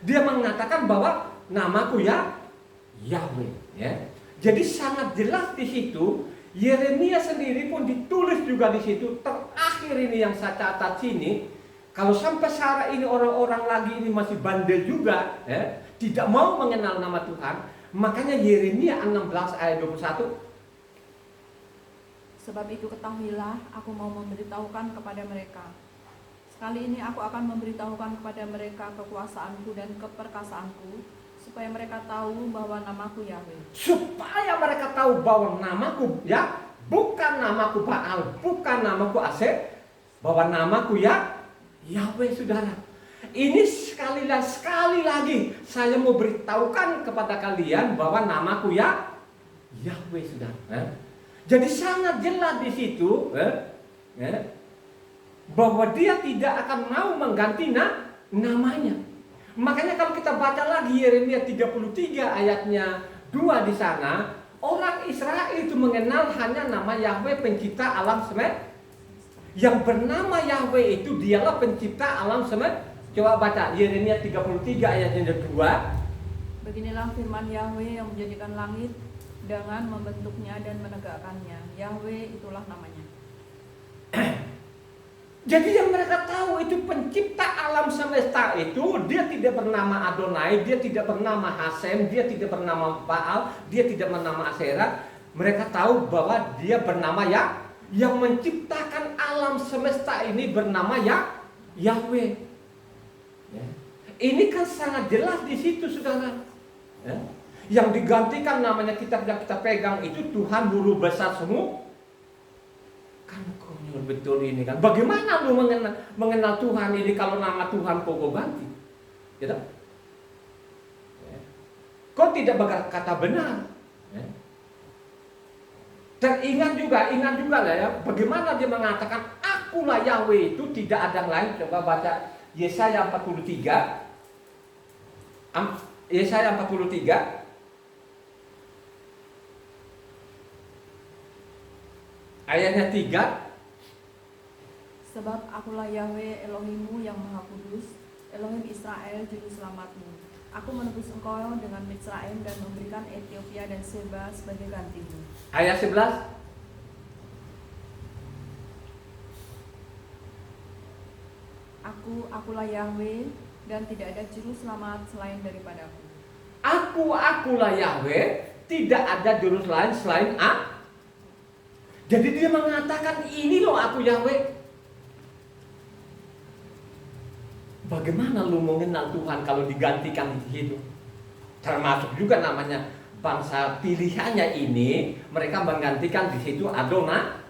Dia mengatakan bahwa namaku ya Yahweh. Ya. Jadi sangat jelas di situ. Yeremia sendiri pun ditulis juga di situ. Terakhir ini yang saya catat sini, kalau sampai sekarang ini orang-orang lagi ini masih bandel juga, ya, tidak mau mengenal nama Tuhan, makanya Yeremia 16 ayat 21. Sebab itu ketahuilah, aku mau memberitahukan kepada mereka. Sekali ini aku akan memberitahukan kepada mereka kekuasaanku dan keperkasaanku, supaya mereka tahu bahwa namaku Yahweh. Supaya mereka tahu bahwa namaku ya, bukan namaku Baal, bukan namaku Aser, bahwa namaku ya Yahweh, saudara. Ini sekali lagi saya mau beritahukan kepada kalian bahwa namaku ya Yahweh, saudara. Jadi sangat jelas di situ bahwa dia tidak akan mau mengganti namanya. Makanya kalau kita baca lagi Yeremia 33 ayatnya 2 di sana, orang Israel itu mengenal hanya nama Yahweh pencipta alam semesta. Yang bernama Yahweh itu dialah pencipta alam semesta. Coba baca Yeremia 33 ayatnya 2. Beginilah firman Yahweh yang menjadikan langit dengan membentuknya dan menegakkannya. Yahweh itulah namanya. Jadi yang mereka tahu itu pencipta alam semesta itu, dia tidak bernama Adonai, dia tidak bernama Hasem, dia tidak bernama Baal, dia tidak bernama Aserah. Mereka tahu bahwa dia bernama ya, yang menciptakan alam semesta ini bernama ya Yahweh. Ya. Ini kan sangat jelas di situ, saudara. Ya. Yang digantikan namanya kitab yang kita pegang itu Tuhan Guru Besar semua. Kan konyol betul ini kan. Bagaimana lu mengenal Tuhan ini kalau nama Tuhan kau ganti? Gitu? Ya. Kau tidak berkata benar. Ya. Dan ingat juga lah ya, bagaimana dia mengatakan akulah Yahweh itu tidak ada yang lain. Coba baca Yesaya 43. Yesaya 43 ayatnya 3. Sebab akulah Yahweh Elohimmu yang maha kudus, Elohim Israel juru selamatmu. Aku menebus engkau dengan Mitsraim dan memberikan Ethiopia dan Seba sebagai gantimu. Ayat 11. Akulah Yahweh dan tidak ada juru selamat selain daripadaku. Akulah Yahweh, tidak ada juru lain selain aku. Jadi dia mengatakan ini loh aku Yahweh. Bagaimana lu mengenal Tuhan kalau digantikan di situ? Termasuk juga namanya bangsa pilihannya ini, mereka menggantikan di situ Adonai.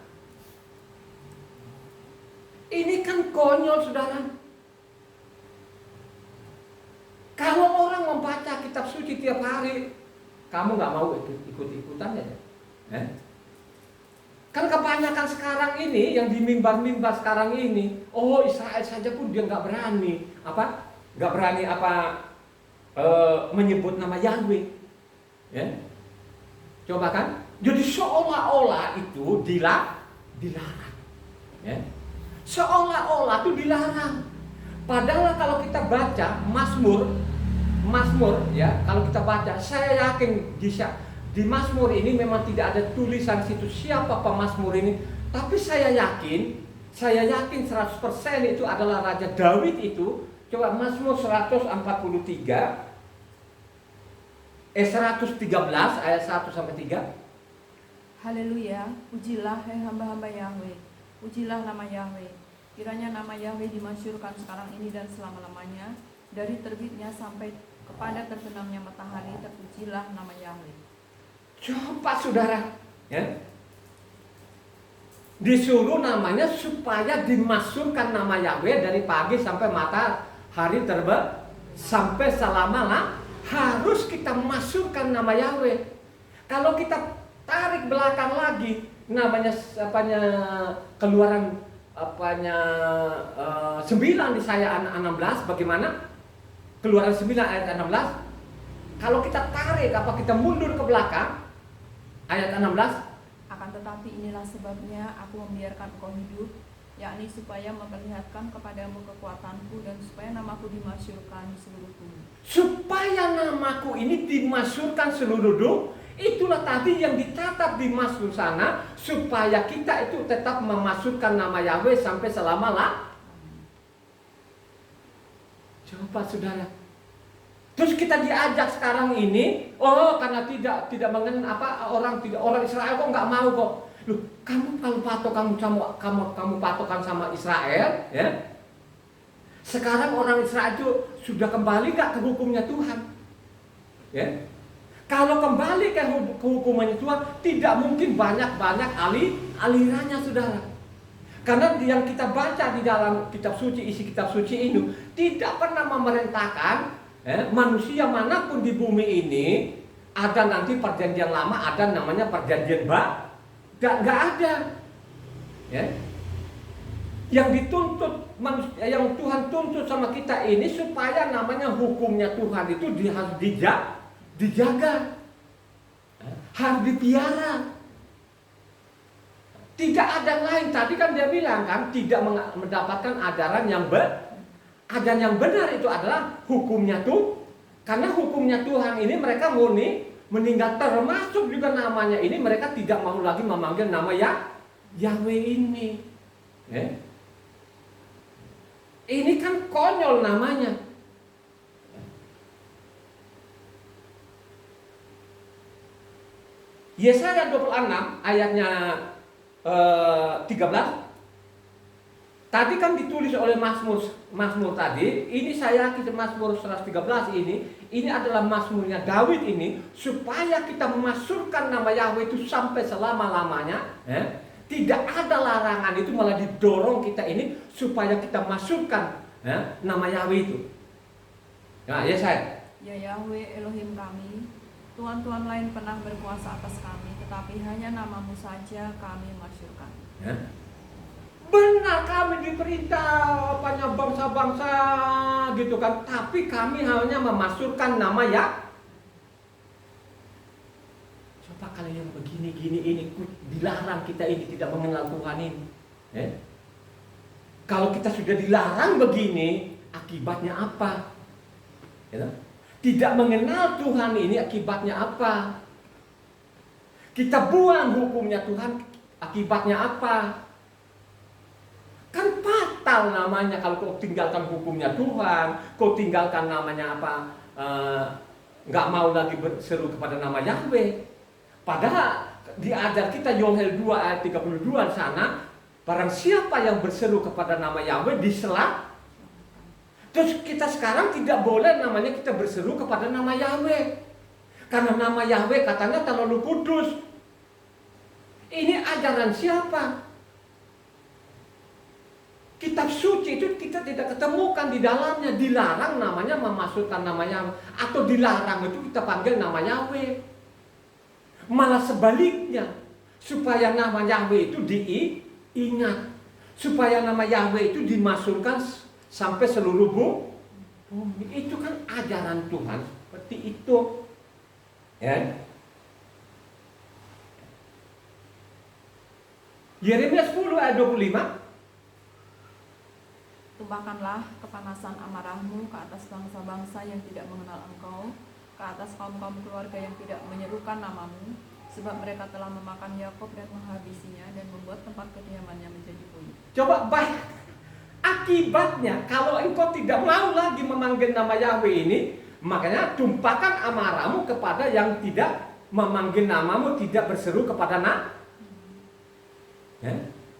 Ini kan konyol, saudara. Kalau orang membaca kitab suci tiap hari, kamu nggak mau ikut-ikutan ya? Kan kebanyakan sekarang ini yang di mimbar-mimbar sekarang ini, oh Israel saja pun dia nggak berani menyebut nama Yahweh, ya. Coba kan, jadi seolah-olah itu dilarang, ya. Seolah-olah itu dilarang. Padahal kalau kita baca Mazmur, ya, kalau kita baca, saya yakin di Mazmur ini memang tidak ada tulisan situ siapa pemazmur ini, tapi saya yakin 100% itu adalah Raja Daud itu. Coba Mazmur 113 ayat 1 sampai 3. Haleluya, pujilah hai hamba-hamba Yahweh, pujilah nama Yahweh. Kiranya nama Yahweh dimasyurkan sekarang ini dan selama-lamanya, dari terbitnya sampai kepada terbenamnya matahari, terpujilah nama Yahweh. Coba saudara, ya. Disuruh namanya supaya dimasukkan nama Yahweh dari pagi sampai matahari terbit, sampai selama harus kita masukkan nama Yahweh. Kalau kita tarik belakang lagi, namanya Keluaran 9 di saya 16, bagaimana? Keluaran 9 ayat 16. Kalau kita tarik kita mundur ke belakang ayat 16. Akan tetapi inilah sebabnya aku membiarkan engkau hidup, yakni supaya memperlihatkan kepadamu kekuatanku dan supaya namaku dimasyhurkan di seluruh bumi. Supaya namaku ini dimasyhurkan seluruh dunia. Itulah tadi yang dicatat di Mazmur sana, supaya kita itu tetap memasukkan nama Yahweh sampai selama-lamanya. Coba saudara. Terus kita diajak sekarang ini, karena tidak mengenal orang Israel kok nggak mau kok. Loh, kamu kalau kamu patokan sama Israel, ya. Sekarang orang Israel itu sudah kembali nggak ke hukumnya Tuhan? Ya. Kalau kembali ke hukumannya Tuhan, tidak mungkin banyak alirannya, saudara. Karena yang kita baca di dalam kitab suci, isi kitab suci ini tidak pernah memerintahkan manusia manapun di bumi ini ada nanti perjanjian lama, ada namanya perjanjian baru. Nggak ada. Ya. Yang dituntut, yang Tuhan tuntut sama kita ini supaya namanya hukumnya Tuhan itu harus dijaga, harus dipiara. Tidak ada lain. Tadi kan dia bilang kan tidak mendapatkan ajaran yang benar itu adalah hukumnya tuh. Karena hukumnya Tuhan ini mereka meninggal, termasuk juga namanya ini mereka tidak mau lagi memanggil nama Yahweh ini. Ini kan konyol namanya. Yesaya 26 ayatnya 13. Tadi kan ditulis oleh Mazmur tadi. Ini saya Mazmur 113 ini adalah Mazmurnya Daud ini, supaya kita memasukkan nama Yahweh itu sampai selama-lamanya. Tidak ada larangan, itu malah didorong kita ini supaya kita masukkan nama Yahweh itu. Nah, Yesaya. Ya Yahweh Elohim kami, Tuhan-Tuhan lain pernah berkuasa atas kami, tetapi hanya namamu saja kami masyhurkan. Benar, kami diperintah bangsa-bangsa gitu kan, tapi kami hanya memasukkan nama Coba kalau yang begini-gini ini dilarang, kita ini tidak mengenal Tuhan ini. Kalau kita sudah dilarang begini, akibatnya apa? Tidak mengenal Tuhan ini akibatnya apa? Kita buang hukumnya Tuhan, akibatnya apa? Kan fatal namanya kalau kau tinggalkan hukumnya Tuhan, kau tinggalkan namanya nggak mau lagi berseru kepada nama Yahweh. Padahal diajar kita Yoel 2 ayat 32 sana, barang siapa yang berseru kepada nama Yahweh diselat. Terus kita sekarang tidak boleh namanya kita berseru kepada nama Yahweh, karena nama Yahweh katanya terlalu kudus. Ini ajaran siapa? Kitab suci itu kita tidak ketemukan di dalamnya. Dilarang namanya memasukkan namanya, atau dilarang itu kita panggil nama Yahweh. Malah sebaliknya, supaya nama Yahweh itu diingat, supaya nama Yahweh itu dimasukkan sampai seluruh bumi. Itu kan ajaran Tuhan seperti itu. Ya. Yeremia 10 ayat 25. Tumpahkanlah kepanasan amarahmu ke atas bangsa-bangsa yang tidak mengenal engkau, ke atas kaum-kaum keluarga yang tidak menyerukan namamu, sebab mereka telah memakan Yakub dan menghabisinya dan membuat tempat kediamannya menjadi bumi. Coba baik, akibatnya kalau engkau tidak mau lagi memanggil nama Yahweh ini, makanya tumpahkan amarahmu kepada yang tidak memanggil namamu, tidak berseru kepada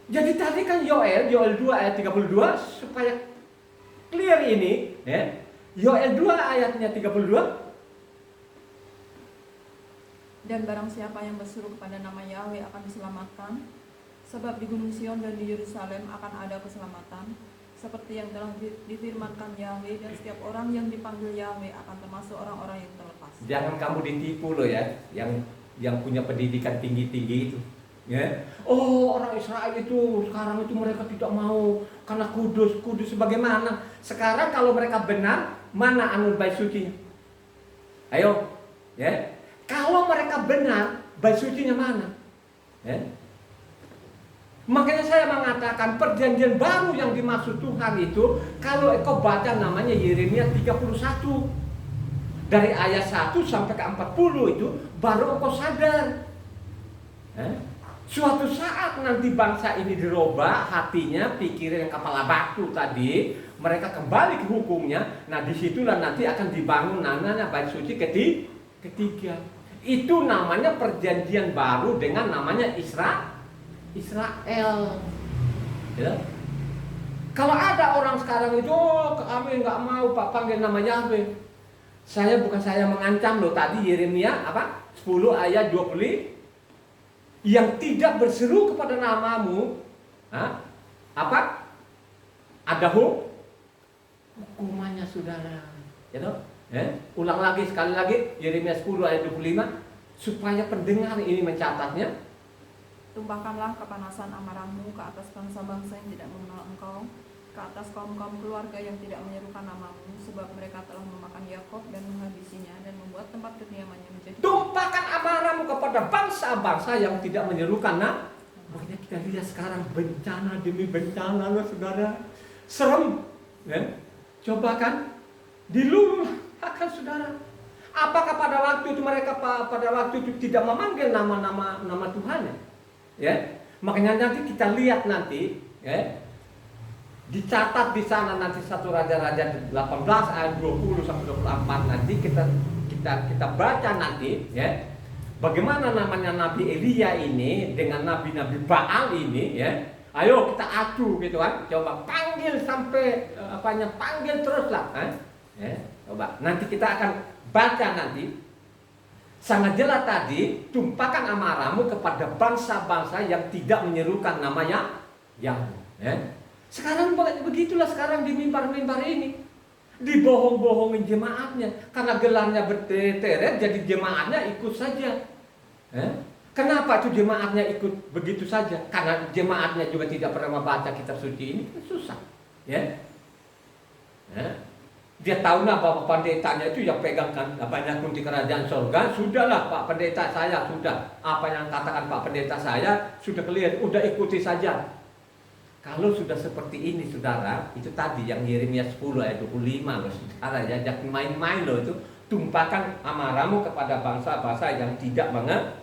Jadi tadi kan Yoel 2 ayat 32, supaya clear ini, Yoel 2 ayatnya 32. Dan barang siapa yang berseru kepada nama Yahweh akan diselamatkan, Sebab di Gunung Sion dan di Yerusalem akan ada keselamatan, seperti yang telah difirmankan Yahweh, dan setiap orang yang dipanggil Yahweh akan termasuk orang-orang yang terlepas. Jangan kamu ditipu loh ya, yang punya pendidikan tinggi-tinggi itu. Ya. Oh, orang Israel itu sekarang itu mereka tidak mau karena kudus sebagaimana. Sekarang kalau mereka benar, mana anu bait sucinya? Ayo, ya. Kalau mereka benar, bait sucinya mana? Ya. Makanya saya mengatakan perjanjian baru yang dimaksud Tuhan itu, kalau engkau baca namanya Yeremia 31, dari ayat 1 sampai ke 40 itu baru engkau sadar. Suatu saat nanti bangsa ini dirubah hatinya, pikiran kepala batu tadi, mereka kembali ke hukumnya. Nah disitulah nanti akan dibangun namanya bait suci ketiga. Itu namanya perjanjian baru dengan namanya Israel. Ya. Kalau ada orang sekarang itu, oh, kami nggak mau Pak panggil nama Yahweh. Bukan saya mengancam loh, tadi Yeremia 10 ayat 20, yang tidak berseru kepada namamu, ada hukumannya saudara. Ya, ulang lagi sekali lagi Yeremia 10 ayat 25 supaya pendengar ini mencatatnya. Tumpahkanlah kepanasan amarahmu ke atas bangsa-bangsa yang tidak mengenal engkau, ke atas kaum-kaum keluarga yang tidak menyerukan namamu, sebab mereka telah memakan Yakob dan menghabisinya dan membuat tempat kediamannya menjadi. Tumpahkan amarahmu kepada bangsa-bangsa yang tidak menyerukan nama. Makanya kita lihat sekarang bencana demi bencana loh saudara. Serem, ya? Coba kan diluluh akan saudara. Apakah pada waktu itu mereka pada waktu itu tidak memanggil nama Tuhan ya? Ya, makanya nanti kita lihat nanti, ya, dicatat di sana nanti 1 Raja-Raja 18 ayat 20 sampai 24 nanti kita baca nanti, ya, bagaimana namanya Nabi Elia ini dengan nabi-nabi Baal ini, ya, ayo kita adu gitu kan, coba panggil sampai panggil terus lah, ya, coba nanti kita akan baca nanti. Sangat jelas tadi, tumpahkan amarahmu kepada bangsa-bangsa yang tidak menyerukan namanya Yahweh. Ya. Sekarang begitulah sekarang di mimbar-mimbar ini. Dibohong-bohongin jemaatnya. Karena gelarnya berteret, jadi jemaatnya ikut saja. Ya. Kenapa itu jemaatnya ikut begitu saja? Karena jemaatnya juga tidak pernah membaca kitab suci ini, susah. Ya. Ya. Dia tahu lah bahwa pendetanya itu yang pegangkan banyak kunci kerajaan surga. Sudahlah Pak Pendeta saya sudah, apa yang katakan Pak Pendeta saya sudah clear, udah ikuti saja. Kalau sudah seperti ini saudara, itu tadi yang Yeremia 10 ayat 25 loh saudara, ya jangan main-main loh itu. Tumpahkan amarahmu kepada bangsa-bangsa yang tidak mengenal,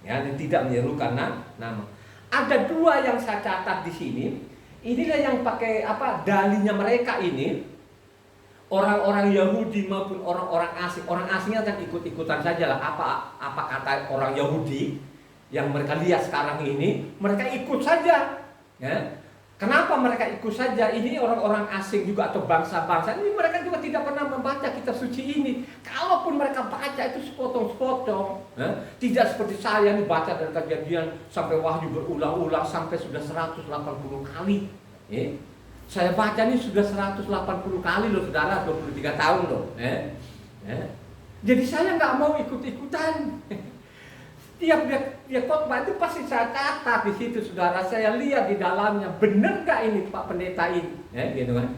ya, yang tidak menyerukan nama. Ada 2 yang saya catat di sini. Inilah yang pakai dalihnya mereka ini. Orang-orang Yahudi maupun orang-orang asing. Orang asingnya kan ikut-ikutan saja lah. Apa kata orang Yahudi yang mereka lihat sekarang ini, mereka ikut saja. Ya. Kenapa mereka ikut saja? Ini orang-orang asing juga atau bangsa-bangsa ini, mereka juga tidak pernah membaca kitab suci ini. Kalaupun mereka baca itu sepotong-sepotong, ya. Tidak seperti saya ini baca dari Kejadian sampai Wahyu berulang-ulang sampai sudah 180 kali. Ya. Saya baca ini sudah 180 kali loh saudara, 23 tahun loh. Jadi saya nggak mau ikut-ikutan. Tiap dia khotbah itu pasti saya catat di situ saudara. Saya lihat di dalamnya, benar nggak ini Pak Pendeta ini, gitu kan?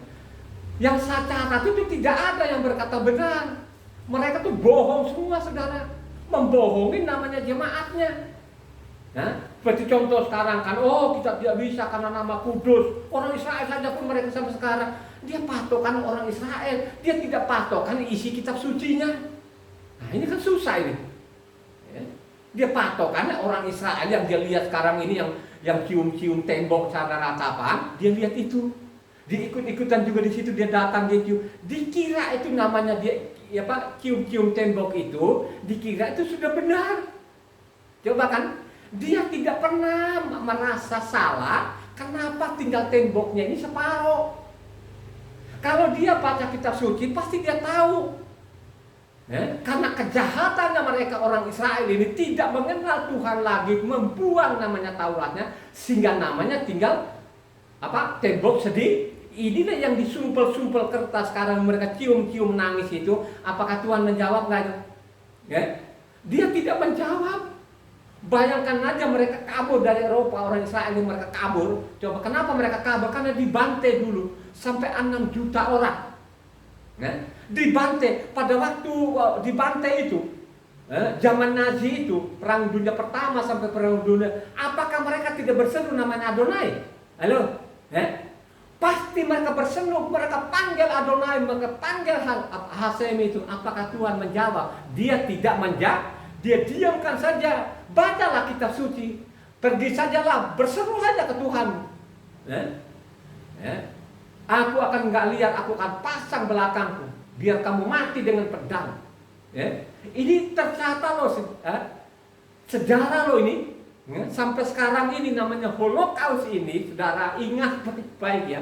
Yang saya catat itu tidak ada yang berkata benar. Mereka tuh bohong semua saudara, membohongin namanya jemaatnya. Seperti contoh sekarang kan, oh kita tidak bisa karena nama kudus. Orang Israel saja pun mereka sampai sekarang, dia patokan orang Israel, dia tidak patokan isi kitab sucinya. Nah ini kan susah ini. Dia patokan orang Israel yang dia lihat sekarang ini yang cium-cium tembok sana ratapan, dia lihat itu. Dia ikut-ikutan juga di situ, dia datang dia cium. Dikira itu namanya dia cium-cium tembok itu, dikira itu sudah benar. Coba kan? Dia tidak pernah merasa salah. Kenapa tinggal temboknya ini separuh? Kalau dia baca kitab suci pasti dia tahu. Karena kejahatannya mereka orang Israel ini tidak mengenal Tuhan lagi, membuang namanya Tauratnya, sehingga namanya tinggal tembok sedih. Inilah yang disumpel-sumpel kertas sekarang mereka cium-cium nangis itu. Apakah Tuhan menjawab nggak? Dia tidak menjawab. Bayangkan aja mereka kabur dari Eropa, orang Israel ini mereka kabur. Coba kenapa mereka kabur? Karena dibantai dulu sampai 6 juta orang. Dibantai. Pada waktu dibantai itu, zaman Nazi itu, perang dunia pertama sampai perang dunia, apakah mereka tidak berseru namanya Adonai? Halo? Pasti mereka berseru, mereka panggil Adonai, mereka panggil Hasem itu. Apakah Tuhan menjawab? Dia tidak menjawab. Dia diamkan saja. Bacalah kitab suci. Pergi sajalah, berseru saja ke Tuhan. Aku akan nggak lihat, aku akan pasang belakangku, biar kamu mati dengan pedang. Ini tercatat loh, sejarah loh ini. Sampai sekarang ini namanya Holocaust ini, saudara ingat baik-baik ya.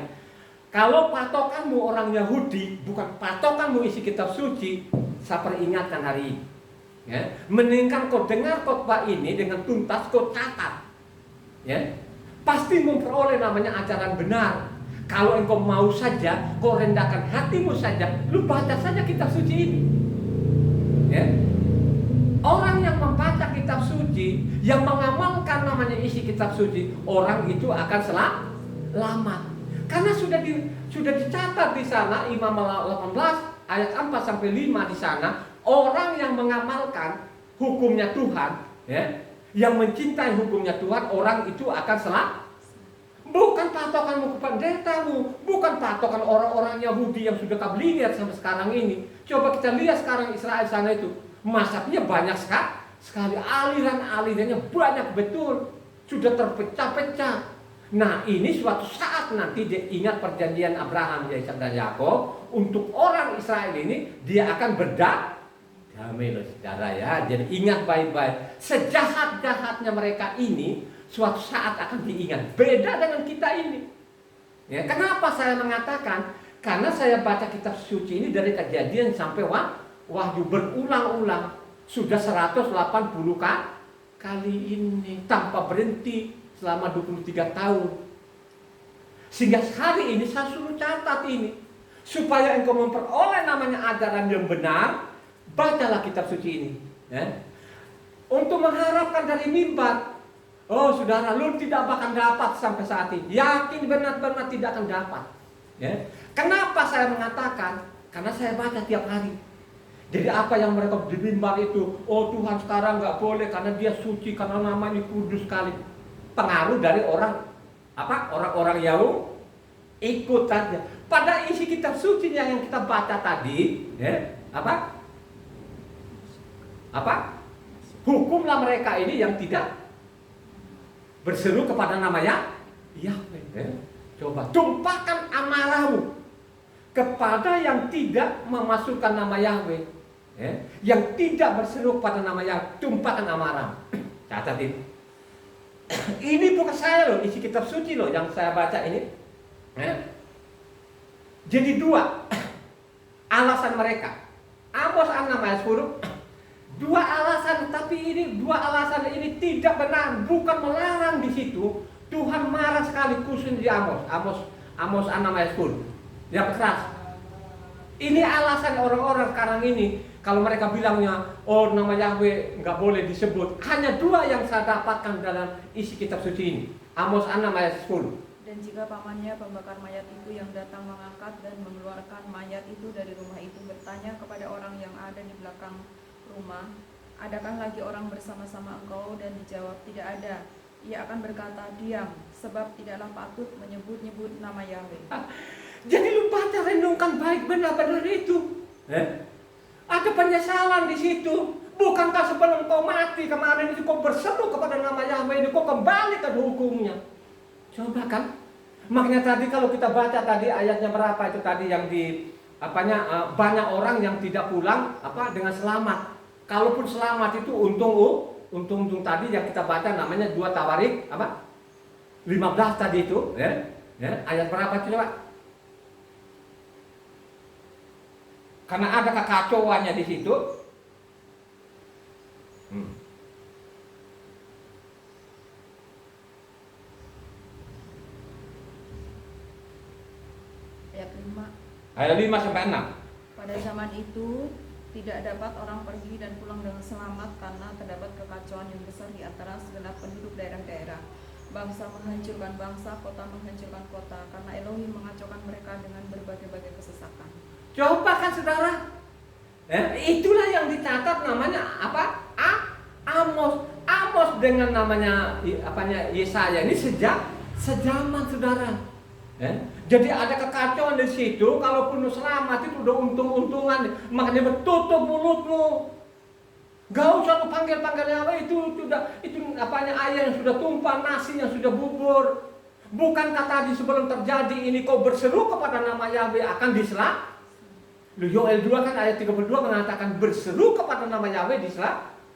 Kalau patokanmu orang Yahudi, bukan patokanmu isi kitab suci, saya peringatkan hari ini. Mendingan kau dengar khotbah ini dengan tuntas, kau catat. Pasti memperoleh namanya ajaran benar. Kalau engkau mau saja, kau rendahkan hatimu saja, lu baca saja kitab suci ini. Orang yang membaca kitab suci, yang mengamalkan namanya isi kitab suci, orang itu akan selamat. Karena sudah dicatat di sana Imam 18 ayat 4 sampai 5 di sana, orang yang mengamalkan hukumnya Tuhan, yang mencintai hukumnya Tuhan, orang itu akan selamat. Bukan patokanmu ke pendetamu, bukan patokan orang-orang Yahudi yang sudah kablinger sampai sekarang ini. Coba kita lihat sekarang Israel sana itu, mazhabnya banyak sekali, aliran-alirannya banyak betul, sudah terpecah-pecah. Nah ini suatu saat nanti dia ingat perjanjian Abraham, Ishak dan Yakub. Untuk orang Israel ini dia akan berdamai loh saudara ya. Jadi ingat baik-baik, sejahat-jahatnya mereka ini suatu saat akan diingat. Beda dengan kita ini. Kenapa saya mengatakan? Karena saya baca kitab suci ini dari Kejadian sampai Wahyu berulang-ulang. Sudah 180 kali ini tanpa berhenti selama 23 tahun. Sehingga hari ini saya suruh catat ini, supaya engkau memperoleh namanya ajaran yang benar. Bacalah kitab suci ini. Untuk mengharapkan dari mimbar, oh saudara, lu tidak akan dapat sampai saat ini. Yakin benar-benar tidak akan dapat. Kenapa saya mengatakan? Karena saya baca tiap hari. Jadi apa yang mereka di mimbar itu, oh Tuhan sekarang nggak boleh karena dia suci, karena namanya kudus sekali. Pengaruh dari orang-orang Yahudi ikut saja. Pada isi kitab suci yang kita baca tadi, hukumlah mereka ini yang tidak berseru kepada namanya Yahweh. Coba tumpahkan amarahmu kepada yang tidak memasukkan nama Yahweh, yang tidak berseru pada nama Yahweh. Tumpahkan amarah. Catat ini. Ini bukan saya loh, isi kitab suci loh yang saya baca ini. Jadi dua alasan mereka. Amos 6 ayat 10. Dua alasan, tapi ini dua alasan ini tidak benar, bukan melarang di situ. Tuhan marah sekali khusus di Amos 6 ayat 10. Yang keras. Ini alasan orang-orang sekarang ini. Kalau mereka bilangnya, oh nama Yahweh nggak boleh disebut. Hanya dua yang saya dapatkan dalam isi kitab suci ini. Amos 6 ayat 10. Dan jika pamannya pembakar mayat itu yang datang mengangkat dan mengeluarkan mayat itu dari rumah itu bertanya kepada orang yang ada di belakang rumah, adakah lagi orang bersama-sama engkau? Dan dijawab, tidak ada. Ia akan berkata, diam, sebab tidaklah patut menyebut-nyebut nama Yahweh. Jadi lu baca, renungkan baik benar-benar itu. Ada penyesalan di situ. Bukankah sebelum kau mati kemarin itu kau berseru kepada nama Yahweh ini, kau kembali ke hukumnya. Coba kan. Makanya tadi kalau kita baca tadi ayatnya berapa itu tadi yang di banyak orang yang tidak pulang dengan selamat. Kalaupun selamat itu untung tadi yang kita baca namanya 2 Tawarik 15 tadi itu ayat berapa coba? Karena ada kekacauannya di situ. Ayat 5. Ayat 5 sampai 6. Pada zaman itu tidak dapat orang pergi dan pulang dengan selamat karena terdapat kekacauan yang besar di antara segenap penduduk daerah-daerah. Bangsa menghancurkan bangsa, kota menghancurkan kota, karena Elohim mengacaukan mereka dengan berbagai-bagai kesesakan. Coba kan saudara, itulah yang dicatat namanya apa? Amos. Amos dengan namanya Yesaya ini sejaman saudara. Jadi ada kekacauan di situ. Kalaupun selamat itu udah untung-untungan, makanya bertutup mulutmu. Gak usah lu panggil Yahweh, itu air yang sudah tumpah, nasi yang sudah bubur. Bukankah tadi sebelum terjadi ini kau berseru kepada nama Yahweh akan diselamatkan? Yoel 2 kan ayat 32 mengatakan berseru kepada nama Yahweh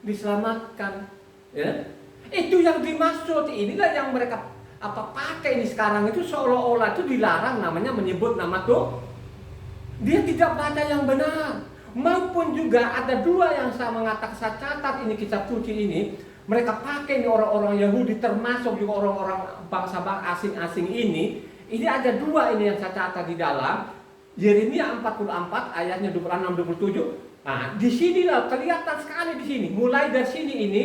diselamatkan. Ya? Itu yang dimaksud. Inilah yang mereka pakai ini sekarang itu seolah-olah itu dilarang namanya menyebut nama Tuhan. Dia tidak baca yang benar. Maupun juga ada dua yang saya mengatakan, saya catat ini kitab suci ini, mereka pakai ini orang-orang Yahudi termasuk juga orang-orang bangsa-bangsa asing-asing ini ada dua ini yang saya catat di dalam Yeremia 44 ayatnya 26-27. Nah, di sinilah kelihatan sekali di sini. Mulai dari sini ini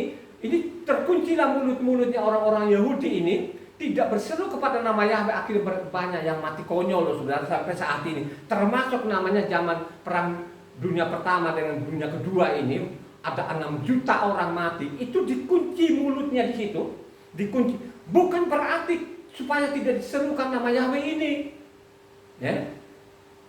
terkuncilah mulut-mulutnya orang-orang Yahudi ini tidak berseru kepada nama Yahweh, akhirnya banyak yang mati konyol loh saudara sampai saat ini. Termasuk namanya zaman perang dunia pertama dengan dunia kedua ini ada 6 juta orang mati. Itu dikunci mulutnya di situ, dikunci. Bukan berarti supaya tidak diserukan nama Yahweh ini. Ya.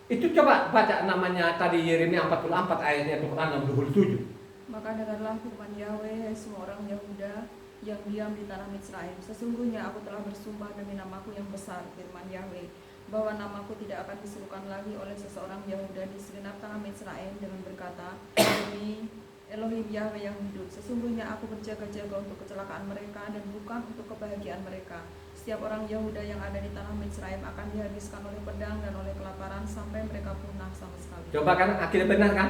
Itu coba baca namanya tadi Yeremia 44 ayatnya 26-27. Maka dengarlah firman Yahweh, semua orang Yahuda yang diam di tanah Misraim. Sesungguhnya aku telah bersumpah demi namaku yang besar, firman Yahweh, bahwa namaku tidak akan diserukan lagi oleh seseorang Yahuda di segenap tanah Misraim dengan berkata, demi Elohim Yahweh yang hidup, sesungguhnya aku berjaga-jaga untuk kecelakaan mereka dan bukan untuk kebahagiaan mereka. Setiap orang Yahuda yang ada di tanah Misraim akan dihabiskan oleh pedang dan oleh kelaparan sampai mereka punah sama sekali. Coba kan akhirnya benar kan?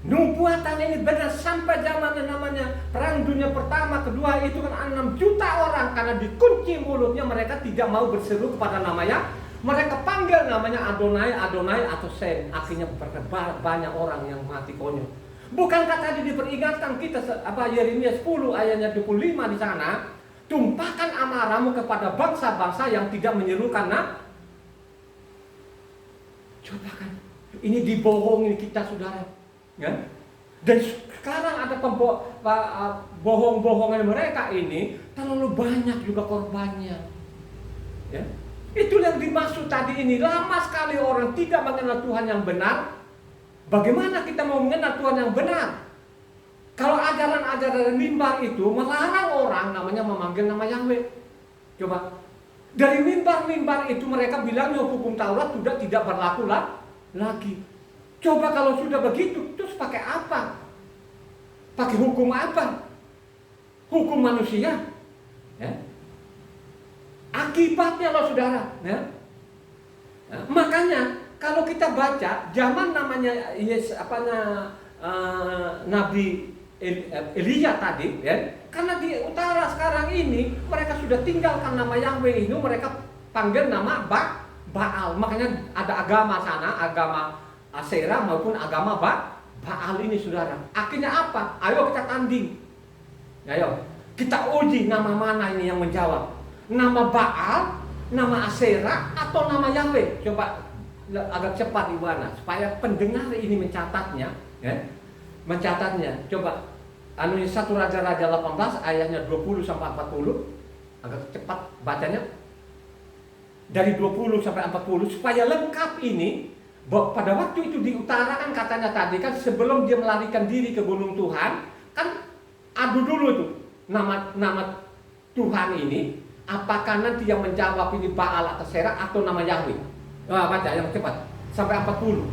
Nubuatan ini benar sampai zaman namanya perang dunia pertama, kedua itu kan 6 juta orang karena dikunci mulutnya, mereka tidak mau berseru kepada namanya. Mereka panggil namanya Adonai atau Sen. Akhirnya banyak orang yang mati konyol. Bukankah tadi diperingatkan kita Yeremia 10 ayatnya 25 di sana, tumpahkan amarahmu kepada bangsa-bangsa yang tidak menyerukan nama. Coba kan, ini dibohongin kita saudara. Ya? Dan sekarang ada bohong-bohongan mereka ini terlalu banyak juga korbannya. Ya? Itu yang dimaksud tadi ini. Lama sekali orang tidak mengenal Tuhan yang benar. Bagaimana kita mau mengenal Tuhan yang benar? Kalau ajaran-ajaran mimbar itu melarang orang namanya memanggil nama Yahweh. Coba dari mimbar-mimbar itu mereka bilang hukum Taurat sudah tidak berlaku lagi. Coba kalau sudah begitu, terus pakai apa? Pakai hukum apa? Hukum manusia. Ya? Akibatnya loh saudara. Ya? Nah, makanya kalau kita baca zaman namanya Nabi Elia tadi, ya, karena di utara sekarang ini mereka sudah tinggalkan nama Yahweh itu, mereka panggil nama Baal. Makanya ada agama sana, agama Aserah maupun agama Baal ini saudara. Akhirnya apa? Ayo kita tanding. Ayo kita uji nama mana ini yang menjawab. Nama Baal, nama Aserah, atau nama Yahweh. Coba agak cepat Iwana supaya pendengar ini mencatatnya, ya. Mencatatnya. Coba 1 Raja-Raja 18 ayatnya 20 sampai 40. Agak cepat bacanya. Dari 20 sampai 40 supaya lengkap ini. Pada waktu itu diutarakan katanya tadi kan sebelum dia melarikan diri ke gunung Tuhan, kan adu dulu tuh nama Tuhan ini, apakah nanti yang menjawab ini Baal atau Serah atau nama Yahweh. Baca yang cepat sampai 40.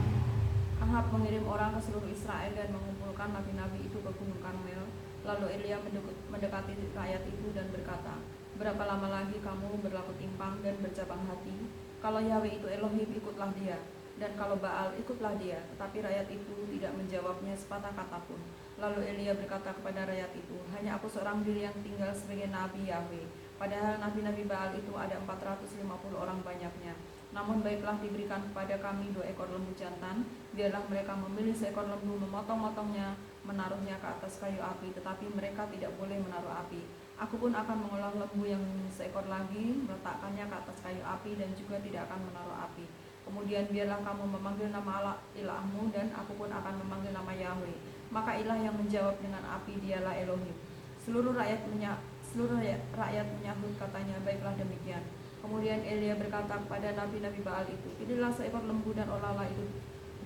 Ahab mengirim orang ke seluruh Israel dan mengumpulkan nabi-nabi itu ke gunung Karmel. Lalu Elia mendekati rakyat itu dan berkata, berapa lama lagi kamu berlaku timpang dan bercabang hati? Kalau Yahweh itu Elohim, ikutlah dia. Dan kalau Baal, ikutlah dia. Tetapi rakyat itu tidak menjawabnya sepatah kata pun. Lalu Elia berkata kepada rakyat itu, hanya aku seorang diri yang tinggal sebagai nabi Yahweh. Padahal nabi-nabi Baal itu ada 450 orang banyaknya. Namun baiklah diberikan kepada kami 2 ekor lembu jantan. Biarlah mereka memilih seekor lembu, memotong-motongnya, menaruhnya ke atas kayu api. Tetapi mereka tidak boleh menaruh api. Aku pun akan mengolah lembu yang seekor lagi, meletakkannya ke atas kayu api, dan juga tidak akan menaruh api. Kemudian biarlah kamu memanggil nama Allah ilahmu, dan aku pun akan memanggil nama Yahweh. Maka ilah yang menjawab dengan api, dialah Elohim. Seluruh rakyat menyahut katanya, baiklah demikian. Kemudian Elia berkata kepada nabi-nabi Baal itu, pilihlah seekor lembu dan olahlah itu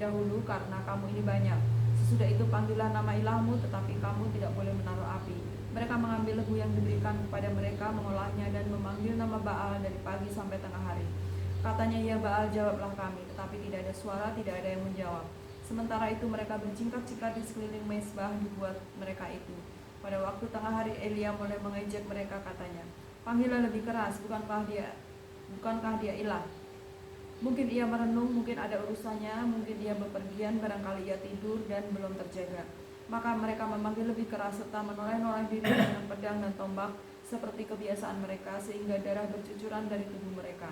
dahulu, karena kamu ini banyak. Sesudah itu panggillah nama ilahmu, tetapi kamu tidak boleh menaruh api. Mereka mengambil lembu yang diberikan kepada mereka, mengolahnya dan memanggil nama Baal dari pagi sampai tengah hari. Katanya, ya Baal, jawablah kami. Tetapi tidak ada suara, tidak ada yang menjawab. Sementara itu mereka berjingkat-jingkat di sekeliling mezbah dibuat mereka itu. Pada waktu tengah hari Elia mulai mengejek mereka, katanya, panggillah lebih keras, bukankah dia ilah? Mungkin ia merenung, mungkin ada urusannya, mungkin ia bepergian, barangkali ia tidur dan belum terjaga. Maka mereka memanggil lebih keras serta menoleh-noleh diri dengan pedang dan tombak seperti kebiasaan mereka, sehingga darah bercucuran dari tubuh mereka.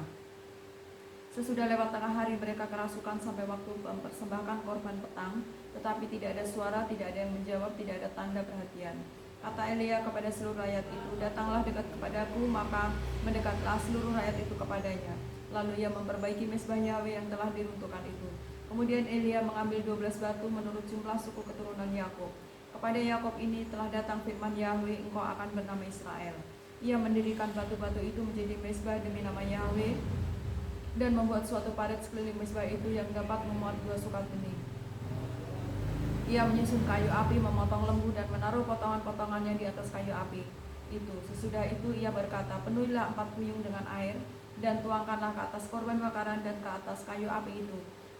Sesudah lewat tengah hari mereka kerasukan sampai waktu mempersembahkan korban petang, tetapi tidak ada suara, tidak ada yang menjawab, tidak ada tanda perhatian. Kata Elia kepada seluruh rakyat itu, datanglah dekat kepadaku, maka mendekatlah seluruh rakyat itu kepadanya. Lalu ia memperbaiki mezbah Yahweh yang telah diruntuhkan itu. Kemudian Elia mengambil 12 batu menurut jumlah suku keturunan Yakub. Kepada Yakub ini telah datang firman Yahweh, engkau akan bernama Israel. Ia mendirikan batu-batu itu menjadi mezbah demi nama Yahweh, dan membuat suatu parit sekeliling mezbah itu yang dapat memuat 2 sukat benih. Ia menyusun kayu api, memotong lembu, dan menaruh potongan-potongannya di atas kayu api itu. Sesudah itu ia berkata, penuhilah 4 puyung dengan air, dan tuangkanlah ke atas korban bakaran dan ke atas kayu api itu.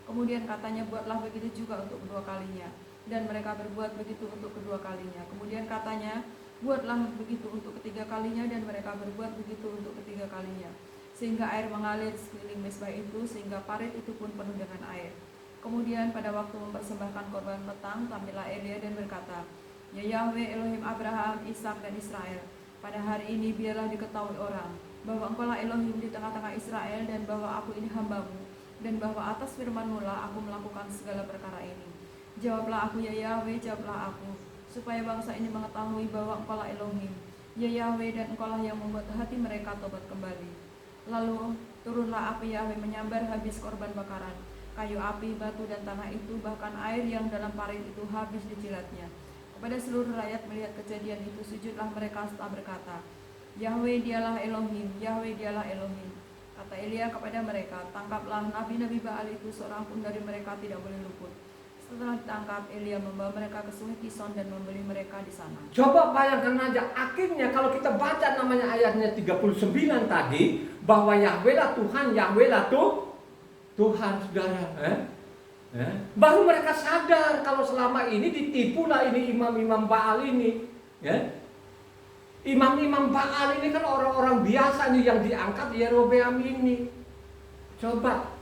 Kemudian katanya, buatlah begitu juga untuk kedua kalinya. Dan mereka berbuat begitu untuk kedua kalinya. Kemudian katanya, buatlah begitu untuk ketiga kalinya, dan mereka berbuat begitu untuk ketiga kalinya. Sehingga air mengalir sekeliling mezbah itu, sehingga parit itu pun penuh dengan air. Kemudian pada waktu mempersembahkan korban petang, tampillah Elia dan berkata, ya Yahweh Elohim Abraham, Ishak dan Israel, pada hari ini biarlah diketahui orang, bahwa engkaulah Elohim di tengah-tengah Israel, dan bahwa aku ini hambamu, dan bahwa atas firman-Mu lah aku melakukan segala perkara ini. Jawablah aku, ya Yahweh, jawablah aku, supaya bangsa ini mengetahui bahwa engkaulah Elohim, ya Yahweh, dan engkaulah yang membuat hati mereka tobat kembali. Lalu turunlah api Yahweh menyambar habis korban bakaran, kayu api, batu, dan tanah itu, bahkan air yang dalam parit itu habis dijilatnya. Kepada seluruh rakyat melihat kejadian itu, sujudlah mereka serta berkata, Yahweh dialah Elohim, Yahweh dialah Elohim. Kata Elia kepada mereka, tangkaplah nabi-nabi Baal itu, seorang pun dari mereka tidak boleh luput. Setelah ditangkap, Elia membawa mereka ke sungai Kison dan membeli mereka di sana. Coba bayangkan aja, akhirnya kalau kita baca namanya ayatnya 39 tadi, bahwa Yahweh lah Tuhan, Yahweh lah Tuhan, saudara. Baru mereka sadar kalau selama ini ditipu lah ini imam-imam Baal ini. Imam-imam Baal ini kan orang-orang biasa nih yang diangkat Yerobeam ini. Coba,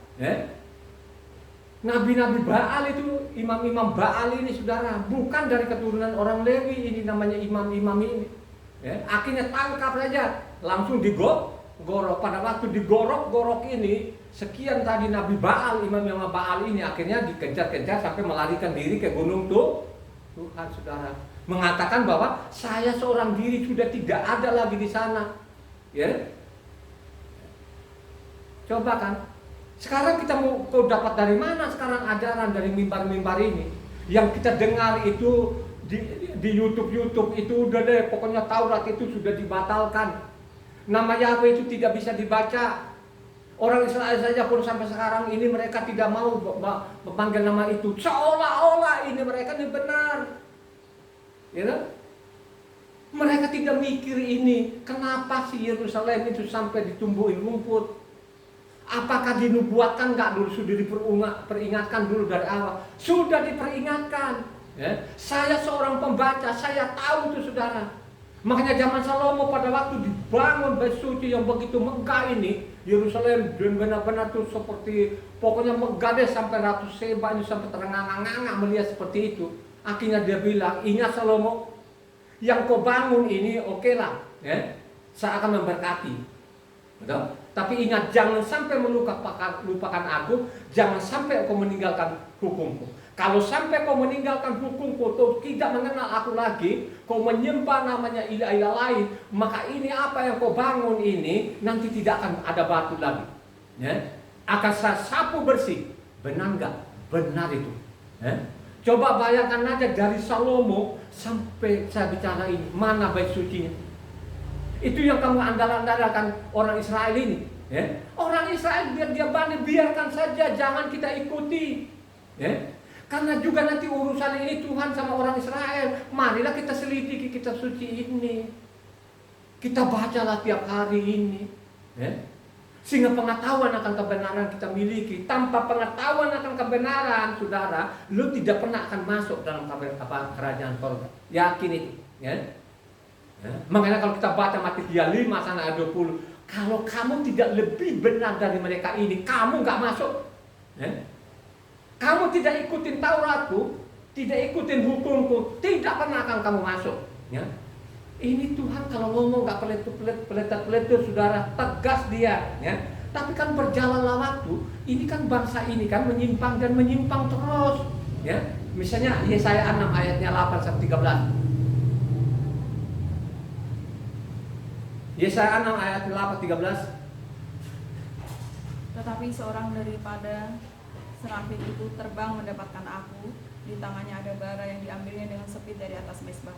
Nabi-nabi Baal itu, imam-imam Baal ini, saudara, bukan dari keturunan orang Lewi, ini namanya imam-imam ini. Akhirnya tangkap saja, langsung digorok. Pada waktu digorok ini, sekian tadi Nabi Baal, imam-imam Baal ini akhirnya dikejar-kejar sampai melarikan diri ke gunung Tuhan, saudara. Mengatakan bahwa saya seorang diri sudah tidak ada lagi di sana. Coba kan. Sekarang kita mau dapat dari mana sekarang ajaran dari mimbar-mimbar ini? Yang kita dengar itu di YouTube itu udah deh, pokoknya Taurat itu sudah dibatalkan. Nama Yahweh itu tidak bisa dibaca. Orang Israel saja pun sampai sekarang ini mereka tidak mau memanggil nama itu. Seolah-olah ini mereka ini benar. Mereka tidak mikir ini. Kenapa sih Yerusalem itu sampai ditumbuhin rumput? Apakah dinubuatkan nggak dulu, sudah diperingatkan dulu dari awal? Sudah diperingatkan. Saya seorang pembaca, saya tahu itu, saudara. Makanya zaman Salomo pada waktu dibangun bait suci yang begitu megah ini, Yerusalem dan benar-benar tuh seperti pokoknya megah deh sampai Ratu Seba ini sampai terengah-engah melihat seperti itu. Akhirnya dia bilang, ingat Salomo, yang kau bangun ini oke lah, ya, saya akan memberkati. Betul? Tapi ingat, jangan sampai lupakan aku, jangan sampai kau meninggalkan hukumku. Kalau sampai kau meninggalkan hukumku atau tidak mengenal aku lagi, kau menyembah namanya ilah-ilah lain, maka ini apa yang kau bangun ini nanti tidak akan ada batu lagi. Ya? Akan saya sapu bersih. Benar nggak? Benar itu. Ya? Coba bayangkan aja dari Salomo sampai saya bicara ini, mana bait sucinya? Itu yang kamu andal-andalkan orang Israel ini. Ya? Orang Israel biar dia banding, biarkan saja, jangan kita ikuti. Ya? Karena juga nanti urusan ini Tuhan sama orang Israel. Marilah kita selidiki kitab suci ini. Kita bacalah tiap hari ini. Ya? Sehingga pengetahuan akan kebenaran kita miliki. Tanpa pengetahuan akan kebenaran, saudara, lu tidak pernah akan masuk dalam kerajaan surga. Yakin itu. Ya? Ya? Makanya kalau kita baca Matius 5 sana ayat 20, kalau kamu tidak lebih benar dari mereka ini, kamu nggak masuk. Ya? Kamu tidak ikutin Tauratku, tidak ikutin hukumku, tidak pernah akan kamu masuk. Ya? Ini Tuhan kalau ngomong nggak peletot, saudara, tegas dia. Ya? Tapi kan berjalanlah waktu, ini kan bangsa ini kan menyimpang dan menyimpang terus. Ya? Misalnya Yesaya 6 ayatnya 8 sampai 13. Yesaya 6 ayat 8-13. Tetapi seorang daripada serafim itu terbang mendapatkan aku, di tangannya ada bara yang diambilnya dengan sepit dari atas mezbah.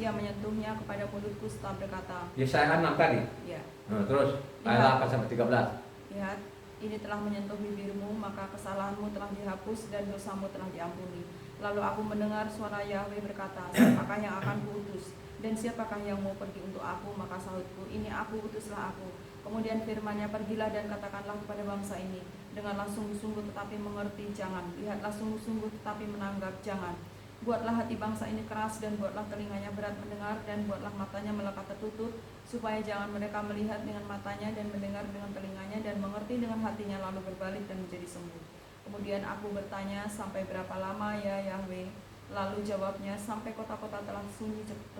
Ia menyentuhnya kepada mulutku serta berkata. Yesaya 6 tadi? Ya. Terus ayat 8 sampai 13. Lihat, ini telah menyentuh bibirmu, maka kesalahanmu telah dihapus dan dosamu telah diampuni. Lalu aku mendengar suara Yahweh berkata, siapakah yang akan kuutus? Dan siapakah yang mau pergi untuk aku? Maka sahutku, ini aku, utuslah aku. Kemudian firman-Nya, pergilah dan katakanlah kepada bangsa ini, dengarlah sungguh-sungguh tetapi mengerti, jangan. Lihatlah sungguh-sungguh tetapi menanggap, jangan. Buatlah hati bangsa ini keras dan buatlah telinganya berat mendengar dan buatlah matanya melekat tertutup, supaya jangan mereka melihat dengan matanya dan mendengar dengan telinganya dan mengerti dengan hatinya lalu berbalik dan menjadi sembuh. Kemudian aku bertanya, sampai berapa lama ya Yahweh? Lalu jawabnya, sampai kota-kota telah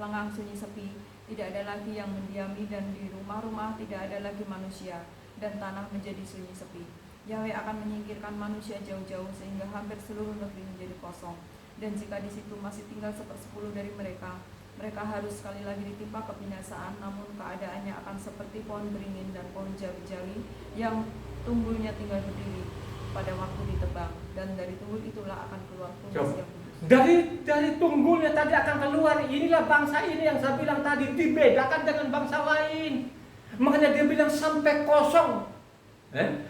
lengang sunyi sepi, tidak ada lagi yang mendiami dan di rumah-rumah tidak ada lagi manusia dan tanah menjadi sunyi sepi. Yahweh akan menyingkirkan manusia jauh-jauh sehingga hampir seluruh negeri menjadi kosong. Dan jika di situ masih tinggal 1/10 dari mereka, mereka harus sekali lagi ditimpa kebinasaan, namun keadaannya akan seperti pohon beringin dan pohon jawi-jawi yang tumbuhnya tinggal berdiri pada waktu ditebang, dan dari tunggul itulah akan keluar tunas yang kudus. Dari tunggulnya tadi akan keluar. Inilah bangsa ini yang saya bilang tadi dibedakan dengan bangsa lain. Makanya dia bilang sampai kosong.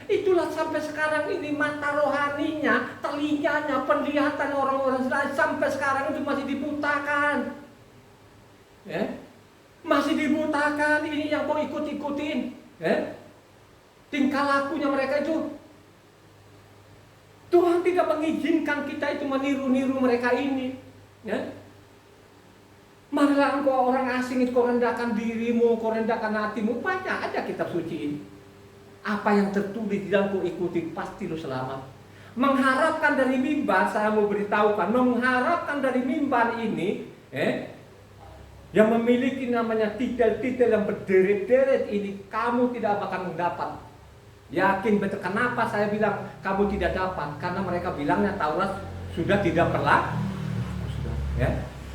Itulah sampai sekarang ini mata rohaninya, telinganya, penglihatan orang-orang Israel sampai sekarang itu masih dibutakan. Masih dibutakan. Ini yang mau ikut-ikutin. Tingkah lakunya mereka itu. Tuhan tidak mengizinkan kita itu meniru-niru mereka ini. Marilah engkau orang asing itu kau rendahkan dirimu, kau rendahkan hatimu. Baca aja kitab suci ini. Apa yang tertulis di dalam kau ikuti, pasti lu selamat. Mengharapkan dari mimbar, saya mau beritahukan, mengharapkan dari mimbar ini, yang memiliki namanya titel-titel yang berderet-deret ini, kamu tidak akan mendapat. Yakin betul. Kenapa saya bilang kamu tidak dapat? Karena mereka bilangnya Taurat sudah tidak berlaku.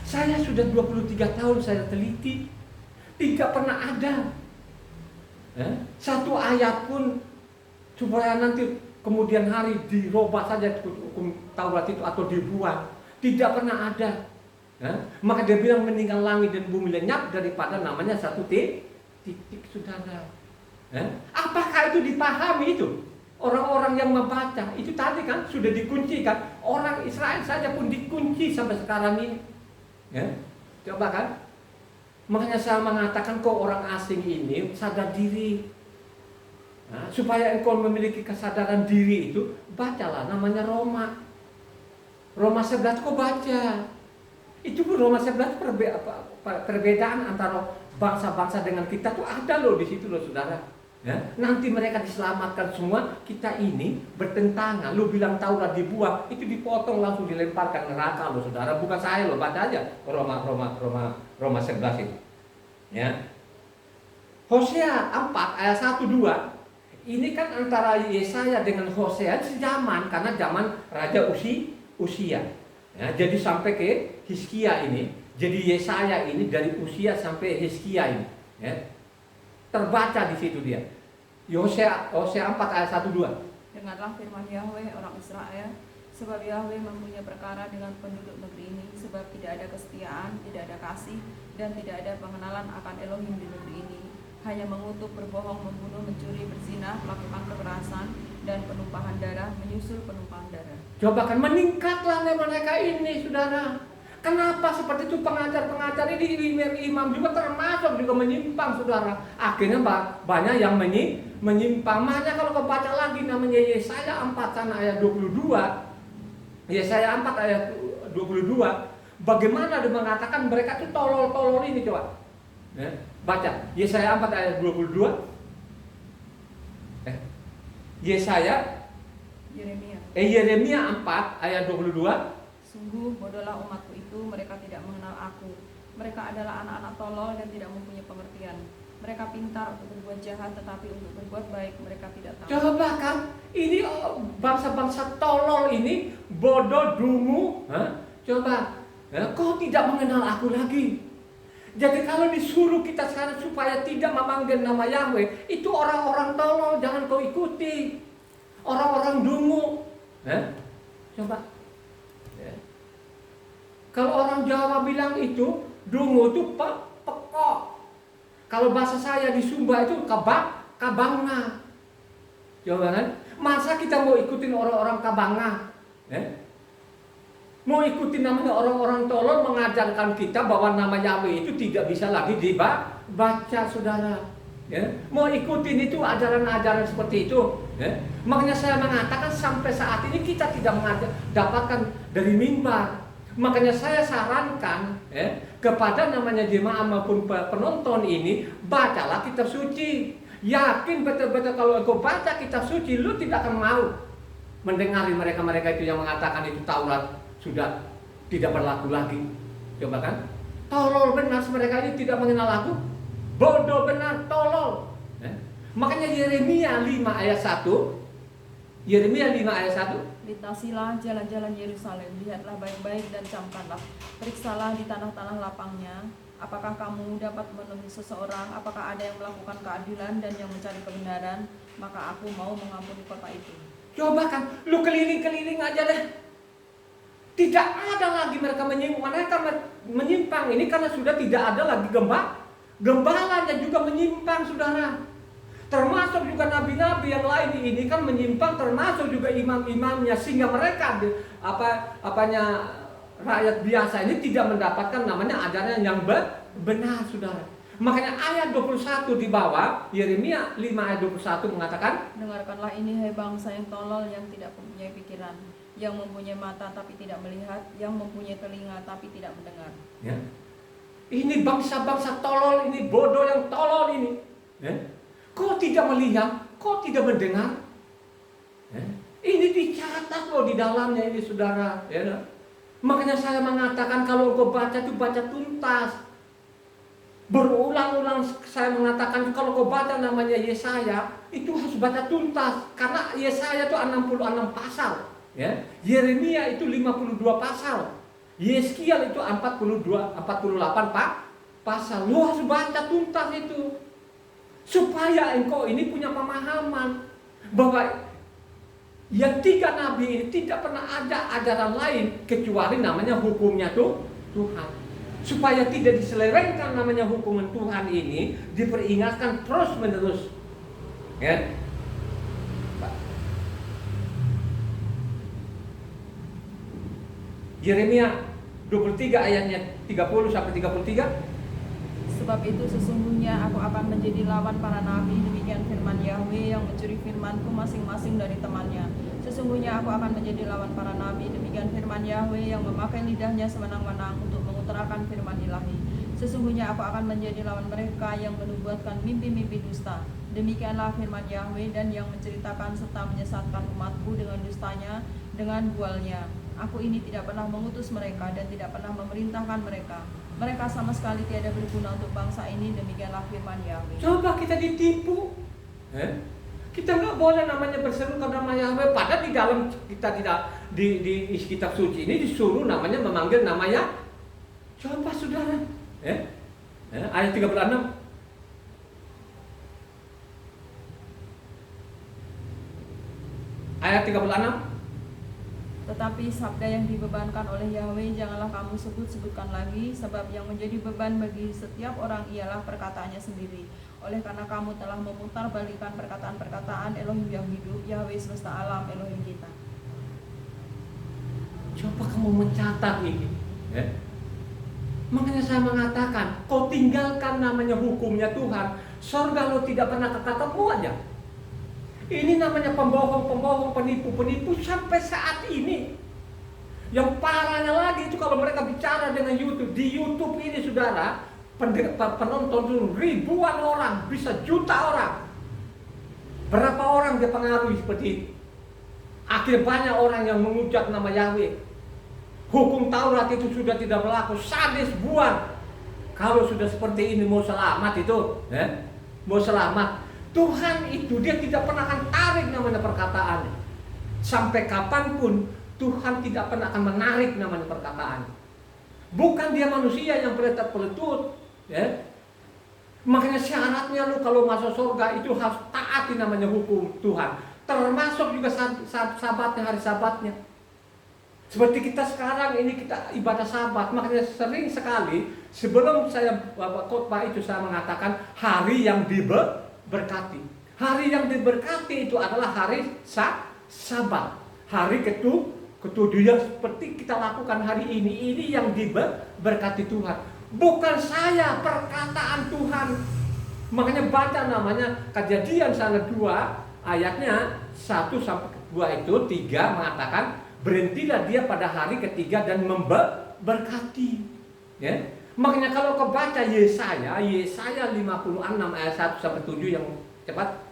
Saya sudah 23 tahun saya teliti, tidak pernah ada satu ayat pun supaya nanti kemudian hari dirubah saja hukum Taurat itu atau dibuang. Tidak pernah ada. Maka dia bilang meninggal langit dan bumi lenyap daripada namanya satu titik, saudara. Apakah itu dipahami itu? Orang-orang yang membaca itu tadi kan sudah dikuncikan. Orang Israel saja pun dikunci sampai sekarang ini. Coba kan? Makanya saya mengatakan kok orang asing ini sadar diri. Supaya engkau memiliki kesadaran diri itu, bacalah namanya Roma. Roma 11 kau baca. Itu pun Roma 11 perbedaan antara bangsa-bangsa dengan kita tuh ada loh di situ loh, saudara. Ya, nanti mereka diselamatkan semua, kita ini bertentangan. Lu bilang Taurat dibuang, itu dipotong langsung dilemparkan neraka lo saudara. Bukan saya lo, baca aja Roma 11 itu. Ya. Hosea 4 ayat 1 2. Ini kan antara Yesaya dengan Hosea sejaman karena zaman Raja Usia. Ya, jadi sampai ke Hizkia ini. Jadi Yesaya ini dari Usia sampai Hizkia ini. Ya. Terbaca di situ dia. Hosea 4 ayat 1 2. Dengarlah firman Yahweh orang Israel, sebab Yahweh mempunyai perkara dengan penduduk negeri ini, sebab tidak ada kesetiaan, tidak ada kasih, dan tidak ada pengenalan akan Elohim di negeri ini. Hanya mengutuk, berbohong, membunuh, mencuri, berzina, melakukan kekerasan, dan penumpahan darah, menyusul penumpahan darah. Coba kan meningkatlah mereka ini, saudara. Kenapa seperti itu pengajar-pengajar ini, imam juga termasuk juga menyimpang, saudara. Akhirnya banyak yang menyimpang. Makanya kalau kau baca lagi namanya Yesaya 4 sana ayat 22. Yesaya 4 ayat 22. Bagaimana dia mengatakan mereka itu tolol-tolol ini, coba. Ya, baca Yesaya 4 ayat 22. Yeremia 4 ayat 22. Sungguh bodohlah umatku itu, mereka tidak mengenal aku. Mereka adalah anak-anak tolol dan tidak mempunyai pengertian. Mereka pintar untuk berbuat jahat, tetapi untuk berbuat baik mereka tidak tahu. Coba kan, ini bangsa-bangsa tolol ini, bodoh, dungu. Coba, kau tidak mengenal aku lagi. Jadi kalau disuruh kita sekarang supaya tidak memanggil nama Yahweh, itu orang-orang tolol, jangan kau ikuti. Orang-orang dungu. Coba. Kalau orang Jawa bilang itu, dungu itu pekok. Kalau bahasa saya di Sumba itu kabanga. Coba kan? Masa kita mau ikutin orang-orang kabanga? Mau ikutin namanya orang-orang tolol mengajarkan kita bahwa nama Yahweh itu tidak bisa lagi dibaca, saudara. Mau ikutin itu ajaran-ajaran seperti itu. Makanya saya mengatakan sampai saat ini kita tidak dapatkan dari mimbar. Makanya saya sarankan kepada namanya jemaah maupun penonton ini, bacalah kitab suci. Yakin betul-betul kalau engkau baca kitab suci, lu tidak akan mau mendengari mereka-mereka itu yang mengatakan itu Taurat sudah tidak berlaku lagi. Coba kan? Tolol benar mereka ini, tidak mengenal aku. Bodoh benar, tolol. Makanya Yeremia 5 ayat 1. Yeremia 5 ayat 1. Lintasilah jalan-jalan Yerusalem, lihatlah baik-baik dan camkanlah. Periksalah di tanah-tanah lapangnya. Apakah kamu dapat menemui seseorang? Apakah ada yang melakukan keadilan dan yang mencari kebenaran? Maka aku mau mengampuni kota itu. Coba kan, lu keliling-keliling aja deh. Tidak ada lagi mereka menyimpang ini karena sudah tidak ada lagi gembalanya juga menyimpang, saudara. Termasuk juga nabi-nabi yang lain ini kan menyimpang, termasuk juga imam-imamnya, sehingga mereka rakyat biasa ini tidak mendapatkan namanya ajaran yang benar, saudara. Makanya ayat 21 di bawah Yeremia 5 ayat 21 mengatakan, dengarkanlah ini hai bangsa yang tolol, yang tidak mempunyai pikiran, yang mempunyai mata tapi tidak melihat, yang mempunyai telinga tapi tidak mendengar. Ya. Ini bangsa-bangsa tolol ini, bodoh yang tolol ini. Kau tidak melihat, kau tidak mendengar. Ini dicatat loh di dalamnya ini, saudara. Makanya saya mengatakan kalau kau baca itu baca tuntas. Berulang-ulang saya mengatakan kalau kau baca namanya Yesaya itu harus baca tuntas. Karena Yesaya itu 66 pasal. Yeremia itu 52 pasal. Yeskiel itu 48 pasal. Lu harus baca tuntas itu. Supaya engkau ini punya pemahaman bahwa yang 3 nabi ini tidak pernah ada ajaran lain kecuali namanya hukumnya tuh Tuhan. Supaya tidak diselewengkan namanya hukuman Tuhan ini, diperingatkan terus menerus. Yeremia 23 ayatnya 30 sampai 33. Sebab itu sesungguhnya aku akan menjadi lawan para nabi, demikian firman Yahweh, yang mencuri firmanku masing-masing dari temannya. Sesungguhnya aku akan menjadi lawan para nabi, demikian firman Yahweh, yang memakai lidahnya sewenang-wenang untuk mengutarakan firman ilahi. Sesungguhnya aku akan menjadi lawan mereka yang menubuatkan mimpi-mimpi dusta, Demikianlah firman Yahweh, dan yang menceritakan serta menyesatkan umatku dengan dustanya, dengan bualnya. Aku ini tidak pernah mengutus mereka dan tidak pernah memerintahkan mereka. Mereka sama sekali tiada berguna untuk bangsa ini. Demikianlah firman Yahweh. Coba kita ditipu. Kita nggak boleh namanya berseru ke nama Yahweh. Padahal di dalam kita tidak di kitab suci ini disuruh namanya memanggil namanya. Coba saudara, ayat 36. Ayat 36. Tetapi sabda yang dibebankan oleh Yahweh janganlah kamu sebut-sebutkan lagi, sebab yang menjadi beban bagi setiap orang ialah perkataannya sendiri. Oleh karena kamu telah memutarbalikkan perkataan-perkataan Elohim yang hidup, Yahweh semesta alam, Elohim kita. Coba kamu mencatat ini. Makanya saya mengatakan, kau tinggalkan namanya hukumnya Tuhan, sorga lo tidak pernah ketemu aja. Ini namanya pembohong-pembohong, penipu-penipu sampai saat ini. Yang parahnya lagi itu kalau mereka bicara dengan YouTube. Di YouTube ini saudara, penonton itu ribuan orang, bisa juta orang. Berapa orang dia pengaruhi seperti itu? Akhirnya banyak orang yang mengucap nama Yahweh. Hukum Taurat itu sudah tidak berlaku, sadis, buang. Kalau sudah seperti ini mau selamat itu, mau selamat. Tuhan itu dia tidak pernah akan tarik namanya perkataannya. Sampai kapanpun Tuhan tidak pernah akan menarik namanya perkataan. Bukan dia manusia yang peletot-peletut. Makanya syaratnya lu kalau masuk surga itu harus taati namanya hukum Tuhan. Termasuk juga sabatnya, hari sabatnya. Seperti kita sekarang ini kita ibadah sabat. Makanya sering sekali sebelum saya khotbah itu saya mengatakan hari yang diberkati. Hari yang diberkati itu adalah hari sabat. Hari ketujuh yang seperti kita lakukan hari ini. Ini yang diberkati Tuhan. Bukan saya, perkataan Tuhan. Makanya baca namanya Kejadian 2 ayatnya 1 sampai 2 itu 3 mengatakan berhentilah dia pada hari ketiga dan memberkati. Makanya kalau kau baca Yesaya 56 ayat 1 sampai 7 yang cepat.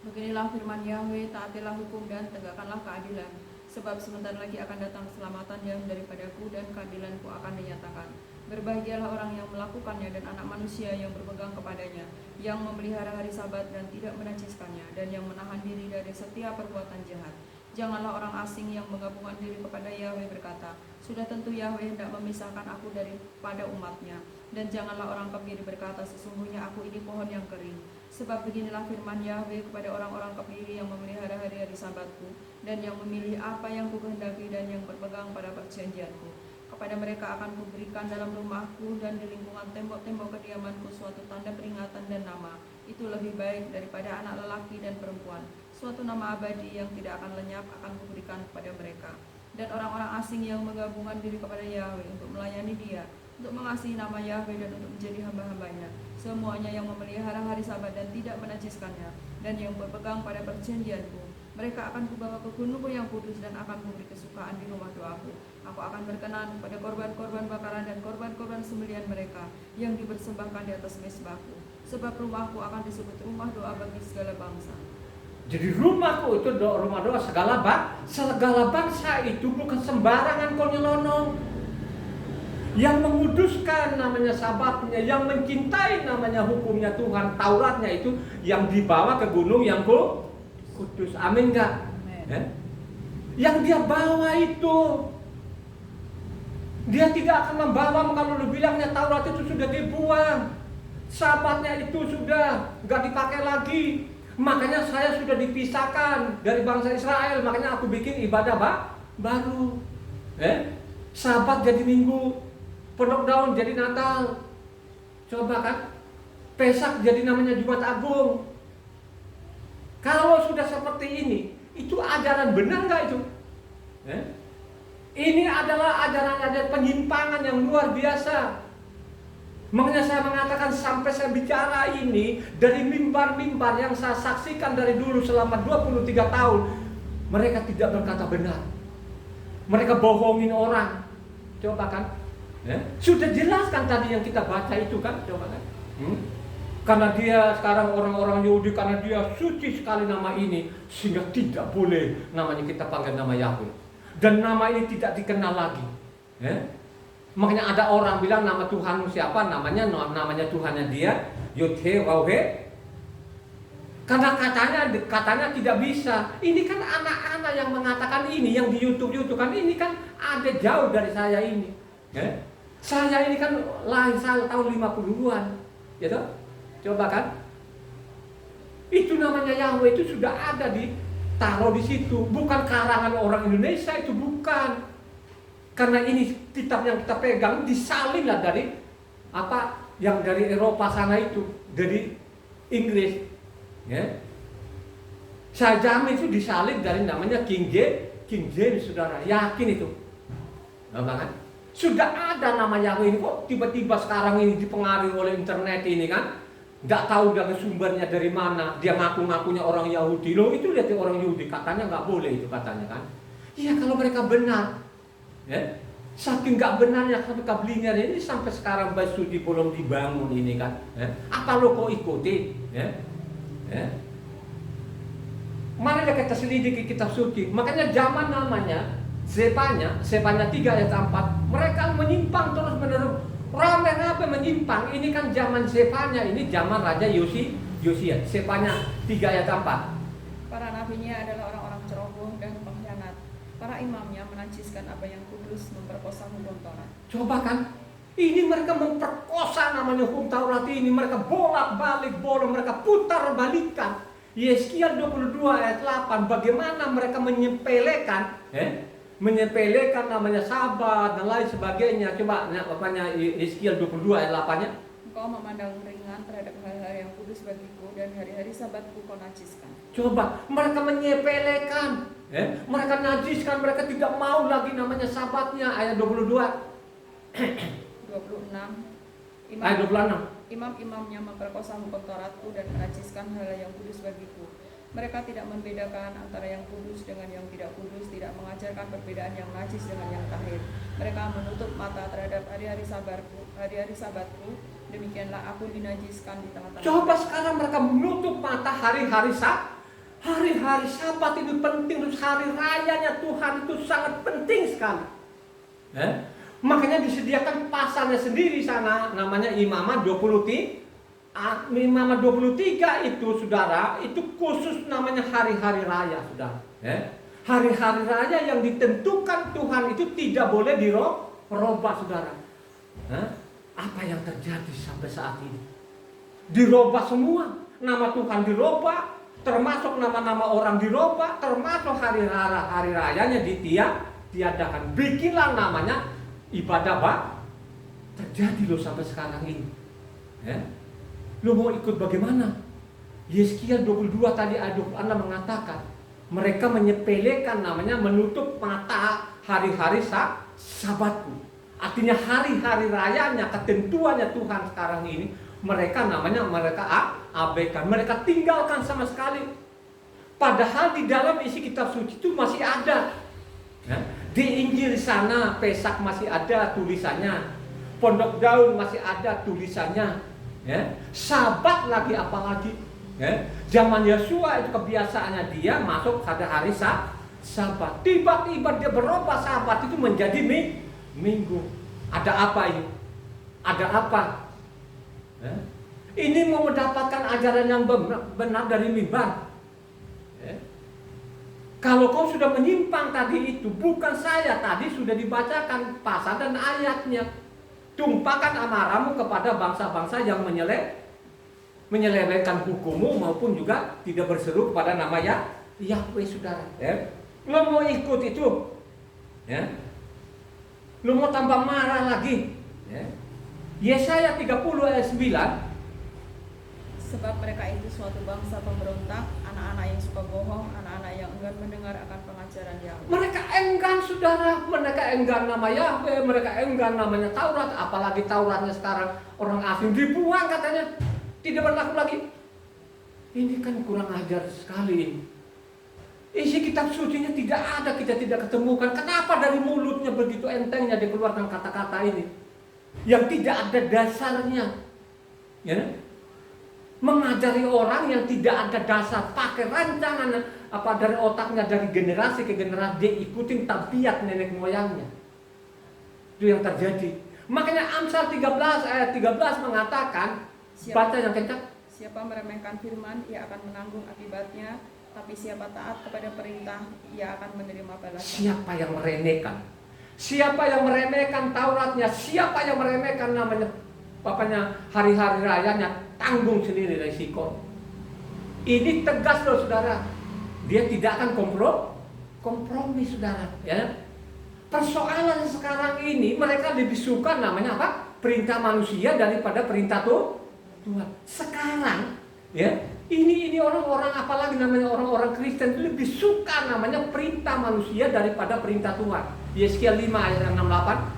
Beginilah firman Yahweh, taatilah hukum dan tegakkanlah keadilan, sebab sebentar lagi akan datang keselamatan yang daripadaku dan keadilanku akan dinyatakan. Berbahagialah orang yang melakukannya dan anak manusia yang berpegang kepadanya, yang memelihara hari sabat dan tidak menajiskannya, dan yang menahan diri dari setiap perbuatan jahat. Janganlah orang asing yang menggabungkan diri kepada Yahweh berkata, sudah tentu Yahweh hendak memisahkan aku daripada umatnya. Dan janganlah orang kebiri berkata, sesungguhnya aku ini pohon yang kering. Sebab beginilah firman Yahweh kepada orang-orang kebiri yang memelihara hari-hari sabatku, dan yang memilih apa yang kukehendaki dan yang berpegang pada perjanjianku. Kepada mereka akan kuberikan dalam rumahku dan di lingkungan tembok-tembok kediamanku suatu tanda peringatan dan nama. Itu lebih baik daripada anak lelaki dan perempuan. Suatu nama abadi yang tidak akan lenyap akan kuberikan kepada mereka. Dan orang-orang asing yang menggabungkan diri kepada Yahweh untuk melayani dia, untuk mengasihi nama Yahweh dan untuk menjadi hamba-hambanya, semuanya yang memelihara hari sabat dan tidak menajiskannya, dan yang berpegang pada perjanjianku, mereka akan kubawa ke gunungku yang kudus dan akan kuberi kesukaan di rumah doaku. Aku akan berkenan pada korban-korban bakaran dan korban-korban sembelihan mereka yang dipersembahkan di atas mezbahku, sebab rumahku akan disebut rumah doa bagi segala bangsa. Jadi rumahku itu rumah doa segala bangsa itu bukan sembarangan kau nyelonong. Yang menguduskan namanya sabatnya, yang mencintai namanya hukumnya Tuhan, Tauratnya itu yang dibawa ke gunung yang kudus. Amin enggak? Yang dia bawa itu, dia tidak akan membawa kalau lu bilangnya Taurat itu sudah dibuang, sabatnya itu sudah enggak dipakai lagi. Makanya saya sudah dipisahkan dari bangsa Israel. Makanya aku bikin ibadah baru. Sabat jadi Minggu, Pondok Daun jadi Natal. Coba kan, Pesak jadi namanya Jumat Agung. Kalau sudah seperti ini, itu ajaran benar nggak itu? Ini adalah ajaran-ajaran penyimpangan yang luar biasa. Makanya saya mengatakan sampai saya bicara ini dari mimbar-mimbar yang saya saksikan dari dulu selama 23 tahun, mereka tidak berkata benar. Mereka bohongin orang. Coba kan? Sudah jelas kan tadi yang kita baca itu kan? Coba kan? Karena dia sekarang orang-orang Yahudi, karena dia suci sekali nama ini, sehingga tidak boleh namanya kita panggil nama Yahweh. Dan nama ini tidak dikenal lagi. Makanya ada orang bilang nama Tuhanmu siapa? Namanya Tuhannya dia, Yod-He-Waw-He. Karena katanya tidak bisa. Ini kan anak-anak yang mengatakan ini, yang di YouTube kan ini kan ada jauh dari saya ini. Saya ini kan lahir tahun 50-an, gitu. Coba kan, itu namanya Yahweh itu sudah ada ditaruh di situ, bukan karangan orang Indonesia, itu bukan. Karena ini kitab yang kita pegang disalin lah dari apa yang dari Eropa sana itu, dari Inggris. Saya jamin itu disalin dari namanya King James, saudara, yakin itu. Kan? Sudah ada nama Yahweh ini, kok tiba-tiba sekarang ini dipengaruhi oleh internet ini kan? Nggak tahu dari sumbernya dari mana, dia ngaku-ngakunya orang Yahudi. Loh itu lihat orang Yahudi, katanya nggak boleh itu katanya kan. Iya kalau mereka benar, saking nggak benarnya mereka belinya ini sampai sekarang Baisudi belum dibangun ini kan. Apa lo kok ikuti? Mana ada kita selidiki kitab suci. Makanya zaman namanya Zefanya 3 ayat 4, mereka menyimpang terus menerus. Rame-rame menyimpang. Ini kan zaman Zefanya, ini zaman Raja Yosia. Zefanya 3 ayat 4. Para nabinya adalah orang-orang ceroboh dan pengkhianat. Para imamnya menajiskan apa yang kudus, memperkosa hukum Taurat. Coba kan, ini mereka memperkosa namanya hukum Taurat ini. Mereka bolak-balik, mereka putar balikan. Yeskiel 22 ayat 8, bagaimana mereka menyepelekan namanya Sabat dan lain sebagainya. Coba apanya Yeskiel 22 ayat 8-nya. Engkau memandang ringan terhadap hal-hal yang kudus bagiku, dan hari-hari Sabatku kau najiskan. Coba mereka menyepelekan, mereka najiskan, mereka tidak mau lagi namanya Sabatnya. Ayat 22. 26. Ayat 26. Imam-imamnya memperkosa hukum Tauratku dan menajiskan hal yang kudus bagiku. Mereka tidak membedakan antara yang kudus dengan yang tidak kudus, tidak mengajarkan perbedaan yang najis dengan yang tahir. Mereka menutup mata terhadap hari-hari Sabatku. Demikianlah aku dinajiskan di tengah-tengah. Coba sekarang mereka menutup mata hari-hari Sabat itu penting, terus hari rayanya Tuhan itu sangat penting sekali. Makanya disediakan pasalnya sendiri sana, namanya Imamah 23 itu saudara, itu khusus namanya hari-hari raya saudara. Hari-hari raya yang ditentukan Tuhan itu tidak boleh dirubah saudara. Apa yang terjadi sampai saat ini? Dirubah semua, nama Tuhan dirubah, termasuk nama-nama orang dirubah, termasuk hari rayanya ditiadakan. Bikinlah namanya ibadah terjadi loh sampai sekarang ini. Lo mau ikut bagaimana? Yeskiel 22 tadi ayat 26 mengatakan mereka menyepelekan namanya menutup mata hari-hari Sabatku. Artinya hari-hari rayanya, ketentuannya Tuhan sekarang ini mereka abaikan, mereka tinggalkan sama sekali. Padahal di dalam isi kitab suci itu masih ada. Di Injil sana Pesak masih ada tulisannya, Pondok Daun masih ada tulisannya. Sabat lagi apalagi. Zaman Yesua itu kebiasaannya dia masuk pada hari Sabat. Tiba-tiba dia berubah Sabat itu menjadi Minggu. Ada apa ini? Ada apa? Ini mau mendapatkan ajaran yang benar dari mimbar. Kalau kau sudah menyimpang tadi itu, bukan saya tadi sudah dibacakan pasal dan ayatnya. Tumpahkan amarahmu kepada bangsa-bangsa yang menyelewengkan hukummu maupun juga tidak berseru kepada nama Yahweh saudara. Lo mau ikut itu? Lo mau tambah marah lagi? Yesaya 30 ayat 9. Sebab mereka itu suatu bangsa pemberontak, anak-anak yang suka bohong, anak-anak yang enggan mendengar akan pengajaran Yahweh. Mereka enggan saudara, mereka enggan nama Yahweh, mereka enggan namanya Taurat, apalagi Tauratnya sekarang orang asing dibuang katanya, tidak berlaku lagi. Ini kan kurang ajar sekali. Isi kitab sucinya tidak ada, kita tidak ketemukan. Kenapa dari mulutnya begitu entengnya dikeluarkan kata-kata ini yang tidak ada dasarnya? Mengajari orang yang tidak ada dasar, pakai rancangan dari otaknya dari generasi ke generasi, dia ikutin tabiat nenek moyangnya. Itu yang terjadi. Makanya Amsal 13 ayat 13 mengatakan, baca yang kencang. Siapa meremehkan firman, ia akan menanggung akibatnya, tapi siapa taat kepada perintah, ia akan menerima balasan. Siapa yang meremehkan? Siapa yang meremehkan Tauratnya? Siapa yang meremehkan namanya bapaknya hari-hari rayanya? Tanggung sendiri resiko. Ini tegas loh saudara. Dia tidak akan kompromi saudara. Ya. Persoalan sekarang ini mereka lebih suka namanya apa? Perintah manusia daripada perintah Tuhan. Sekarang ya, ini orang-orang apalagi namanya orang-orang Kristen lebih suka namanya perintah manusia daripada perintah Tuhan. Yeskiel 5 ayat 68.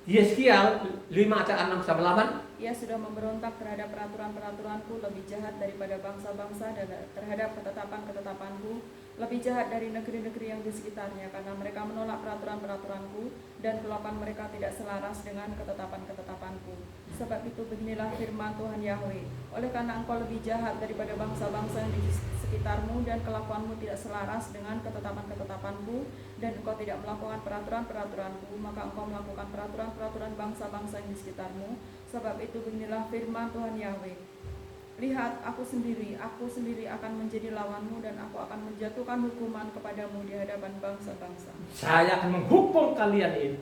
Yeskiel 5 ayat 6 sampai 8. Ia sudah memberontak terhadap peraturan-peraturanku, lebih jahat daripada bangsa-bangsa, dan terhadap ketetapan-ketetapanku, lebih jahat dari negeri-negeri yang di sekitarnya, karena mereka menolak peraturan-peraturanku, dan kelakuan mereka tidak selaras dengan ketetapan-ketetapanku. Sebab itu beginilah firman Tuhan Yahweh, oleh karena engkau lebih jahat daripada bangsa-bangsa yang di sekitarmu, dan kelakuanmu tidak selaras dengan ketetapan-ketetapanku, dan engkau tidak melakukan peraturan-peraturanku, maka engkau melakukan peraturan-peraturan bangsa-bangsa yang di sekitarmu. Sebab itu beginilah firman Tuhan Yahweh, lihat, aku sendiri akan menjadi lawanmu, dan aku akan menjatuhkan hukuman kepadamu di hadapan bangsa-bangsa. Saya akan menghukum kalian ini.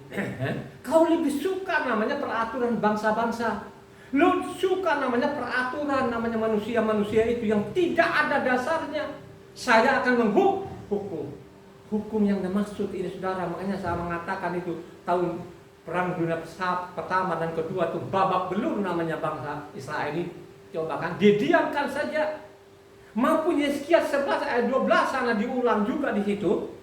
Kau lebih suka namanya peraturan bangsa-bangsa. Lu suka namanya peraturan, namanya manusia-manusia itu yang tidak ada dasarnya. Saya akan menghukum. Hukum yang dimaksud ini saudara, makanya saya mengatakan itu tahun Perang Dunia pertama dan kedua itu babak belur namanya bangsa Israel ini. Coba kan, didiamkan saja. Mampu Yeskiel 11 ayat 12 sana diulang juga di situ.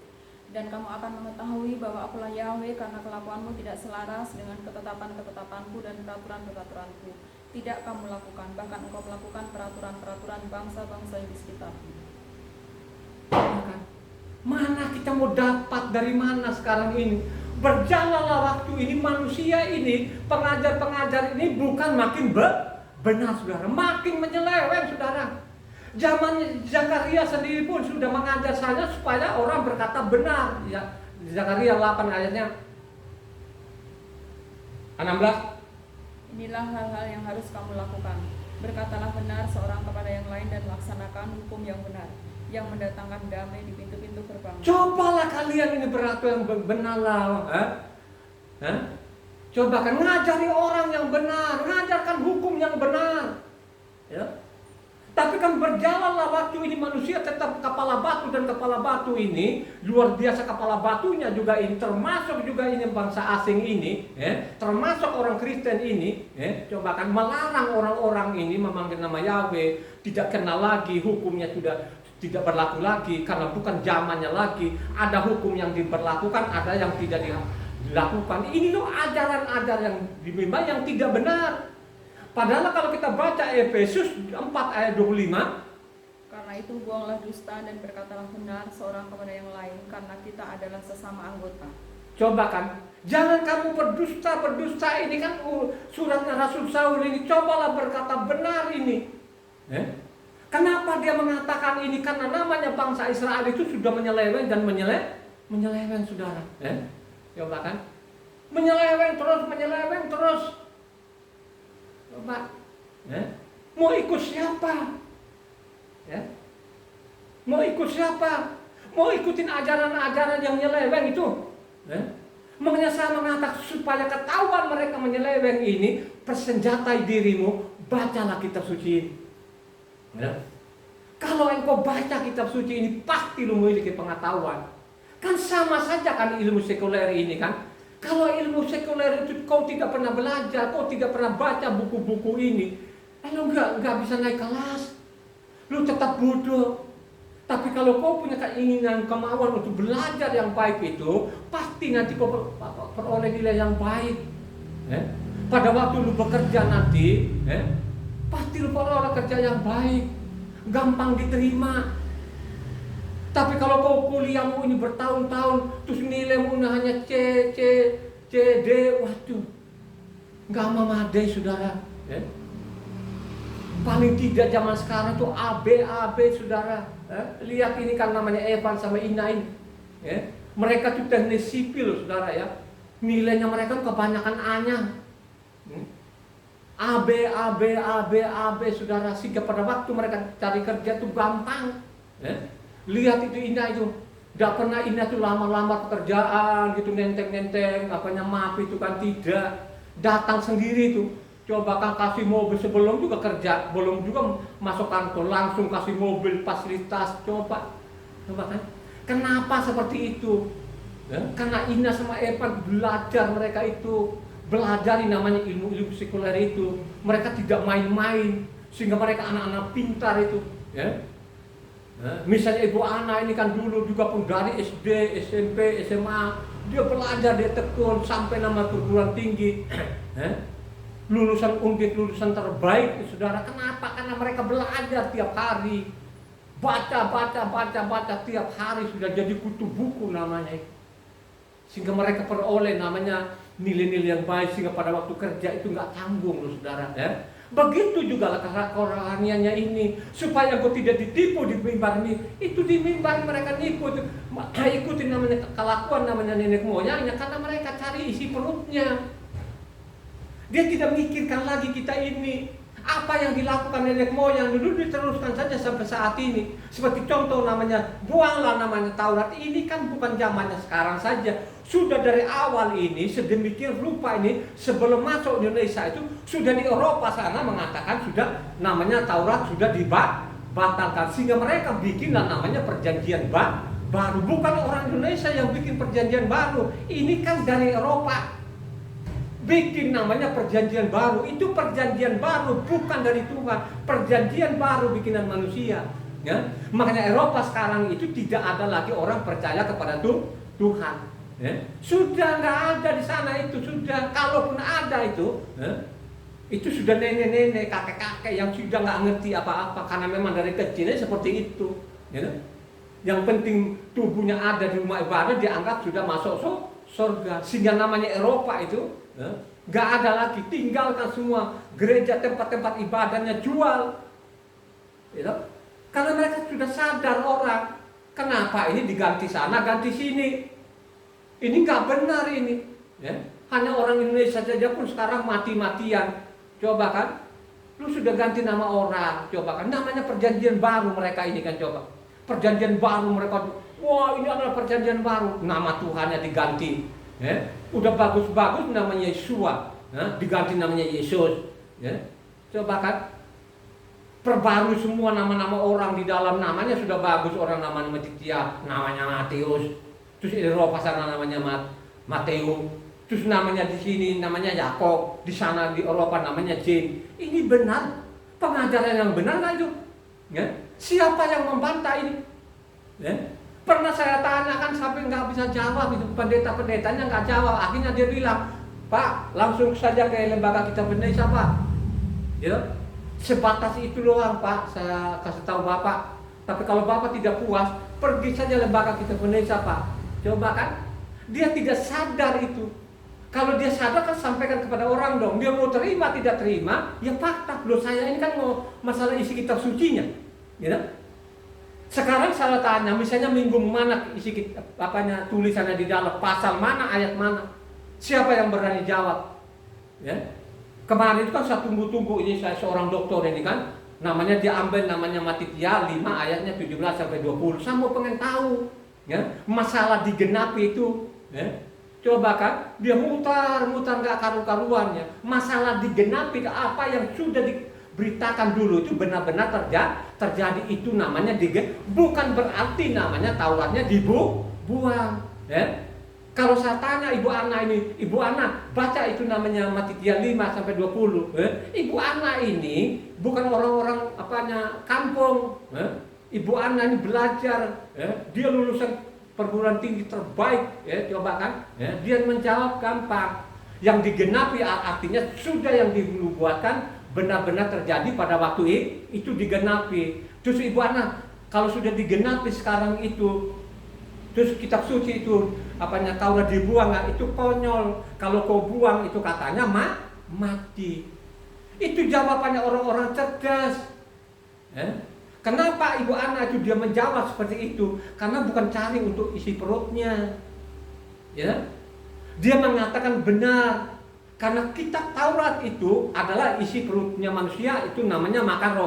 Dan kamu akan mengetahui bahwa akulah Yahweh, karena kelakuanmu tidak selaras dengan ketetapan-ketetapanku dan peraturan-peraturanku. Tidak kamu lakukan, bahkan engkau melakukan peraturan-peraturan bangsa-bangsa yang di sekitarmu. Mana kita mau dapat dari mana sekarang ini? Berjalanlah waktu ini, manusia ini, pengajar-pengajar ini bukan makin benar saudara, makin menyeleweng saudara. Zaman Zakaria sendiri pun sudah mengajar saya supaya orang berkata benar. Ya, Zakaria 8 ayatnya 16. Inilah hal-hal yang harus kamu lakukan. Berkatalah benar seorang kepada yang lain, dan laksanakan hukum yang benar, yang mendatangkan damai di pintu-pintu gerbang. Cobalah kalian ini beratur yang benar lah. Coba kan ngajari orang yang benar, ngajarkan hukum yang benar. Ya. Tapi kan berjalanlah waktu ini, manusia tetap kepala batu, dan kepala batu ini luar biasa, kepala batunya juga ini termasuk juga ini bangsa asing ini, termasuk orang Kristen ini, coba kan melarang orang-orang ini memanggil nama Yahweh, tidak kenal lagi, hukumnya sudah tidak berlaku lagi karena bukan zamannya lagi. Ada hukum yang diberlakukan, ada yang tidak dilakukan. Ini loh ajaran-ajaran yang dibimbang yang tidak benar. Padahal kalau kita baca Efesus 4 ayat 25, karena itu buanglah dusta dan berkatalah benar seorang kepada yang lain, karena kita adalah sesama anggota. Coba kan, jangan kamu berdusta ini kan suratnya Rasul Saul ini, cobalah berkata benar ini. Kenapa dia mengatakan ini? Karena namanya bangsa Israel itu sudah menyeleweng dan menyeleweng saudara. Coba kan, menyeleweng terus. Coba, mau ikut siapa? Mau ikut siapa? Mau ikutin ajaran-ajaran yang nyeleweng itu? Makanya saya mengatakan supaya ketahuan mereka menyeleweng ini, persenjatai dirimu, bacalah kitab suci. Kalau engkau baca kitab suci ini, pasti lu memiliki pengetahuan. Kan sama saja kan ilmu sekuler ini kan. Kalau ilmu sekuler itu kau tidak pernah belajar, kau tidak pernah baca buku-buku ini, lu nggak bisa naik kelas, lu tetap bodoh. Tapi kalau kau punya keinginan, kemauan untuk belajar yang baik itu, pasti nanti kau peroleh nilai yang baik. Pada waktu lu bekerja nanti, pasti lu peroleh kerja yang baik, gampang diterima. Tapi kalau kau kuliahmu ini bertahun-tahun, terus nilaimu hanya C, C, C, D, waduh, nggak memadai saudara. Ya. Paling tidak zaman sekarang itu A, B, saudara. Ya. Lihat ini kan namanya Evan sama Ina ini. Ya. Mereka itu teknik sipil, saudara ya. Nilainya mereka kebanyakan A-nya. A, B, saudara. Sehingga pada waktu mereka cari kerja itu gampang. Ya. Lihat itu Ina itu. Tidak pernah Ina itu lama-lama pekerjaan gitu, nenteng-nenteng, maaf itu kan tidak. Datang sendiri itu. Coba kan kasih mobil sebelum juga kerja, belum juga masuk kantor, langsung kasih mobil, fasilitas, coba kan. Kenapa seperti itu? Ya? Karena Ina sama Evan belajar, mereka itu belajar namanya ilmu-ilmu sekuler itu. Mereka tidak main-main, sehingga mereka anak-anak pintar itu. Ya? Misalnya Ibu Ana ini kan dulu juga pun dari SD, SMP, SMA, dia belajar, dia tekun sampai nama perguruan tinggi. Lulusan Undip, lulusan terbaik, saudara. Kenapa? Karena mereka belajar tiap hari, baca tiap hari, sudah jadi kutu buku namanya. Sehingga mereka peroleh namanya nilai-nilai yang baik, sehingga pada waktu kerja itu nggak tanggung, saudara. Ya? Begitu juga lah kerohaniannya ini, supaya kau tidak ditipu di mimbar ini. Itu di mimbar mereka nipu, ikutin namanya kelakuan namanya nenek moyangnya, karena mereka cari isi perutnya. Dia tidak mikirkan lagi kita ini. Apa yang dilakukan nenek moyang dulu diteruskan saja sampai saat ini. Seperti contoh namanya, buanglah namanya Taurat. Ini kan bukan zamannya sekarang saja. Sudah dari awal ini, sedemikian rupa ini, sebelum masuk Indonesia itu, sudah di Eropa sana mengatakan sudah namanya Taurat sudah dibatalkan. Sehingga mereka bikinlah namanya perjanjian baru. Bukan orang Indonesia yang bikin perjanjian baru. Ini kan dari Eropa. Bikin namanya perjanjian baru. Itu perjanjian baru, bukan dari Tuhan. Perjanjian baru bikinan manusia. Ya? Makanya Eropa sekarang itu tidak ada lagi orang percaya kepada Tuhan. Ya? Sudah nggak ada di sana itu. Sudah, kalaupun ada itu, itu sudah nenek-nenek, kakek-kakek yang sudah nggak ngerti apa-apa. Karena memang dari kecilnya seperti itu. Ya? Yang penting tubuhnya ada di rumah ibadah, dianggap sudah masuk surga. Sehingga namanya Eropa itu nggak ada lagi, tinggalkan semua gereja, tempat-tempat ibadahnya, jual. Gitu? Karena mereka sudah sadar orang, kenapa ini diganti sana, ganti sini. Ini nggak benar ini. Ya? Hanya orang Indonesia saja pun sekarang mati-matian. Coba kan, lu sudah ganti nama orang, coba kan, namanya perjanjian baru mereka ini kan, coba. Perjanjian baru mereka, wah ini adalah perjanjian baru, nama Tuhannya diganti. Ya, udah bagus-bagus namanya Yesua, diganti namanya Yesus. Ya, coba kan, perbarui semua nama-nama orang di dalam namanya sudah bagus. Orang namanya Matitia, namanya Matius. Terus di Eropa sana namanya Mateo. Terus namanya di sini namanya Yakob. Di sana di Eropa namanya James. Ini benar pengajaran yang benar nggak itu? Ya, siapa yang membantah ini? Ya. Pernah saya tanyakan sampai nggak bisa jawab itu, pendeta-pendetanya nggak jawab. Akhirnya dia bilang, Pak, langsung saja ke lembaga kita Indonesia, Pak. Ya, sebatas itu doang, Pak. Saya kasih tahu Bapak. Tapi kalau Bapak tidak puas, pergi saja lembaga kita Indonesia, Pak. Coba kan, dia tidak sadar itu. Kalau dia sadar kan sampaikan kepada orang dong. Dia mau terima tidak terima, ya fakta. Loh saya ini kan mau masalah isi kitab sucinya, ya. Sekarang saya tanya, misalnya minggu mana isi tulisannya di dalam, pasal mana, ayat mana? Siapa yang berani jawab? Ya. Kemarin itu kan saya tunggu-tunggu ini, saya seorang dokter ini kan, namanya dia ambil namanya Matitia 5 ayatnya 17 sampai 20. Saya mau pengen tahu, ya, masalah digenapi itu, ya. Coba kan, dia mutar nggak karu-karuannya. Masalah digenapi apa yang sudah diberitakan dulu itu benar-benar terjadi itu namanya bukan berarti namanya Tauratnya dibuang. Ya. Kalau saya tanya Ibu Ana ini, Ibu Ana baca itu namanya Matitia 5 sampai 20. Ibu Ana ini bukan orang-orang kampung. Ibu Ana ini belajar, dia lulusan perguruan tinggi terbaik, ya, coba kan, ya, dia menjawab gampang. Yang digenapi artinya sudah yang dinubuatkan benar-benar terjadi pada waktu itu digenapi. Terus Ibu Ana Kalau sudah digenapi sekarang itu, terus kitab suci itu Taurat dibuang, nah, itu konyol. Kalau kau buang itu katanya mati. Itu jawabannya orang-orang cerdas. Kenapa Ibu Ana itu dia menjawab seperti itu? Karena bukan cari untuk isi perutnya. Ya. Dia mengatakan benar. Karena kitab Taurat itu adalah isi perutnya manusia, itu namanya makan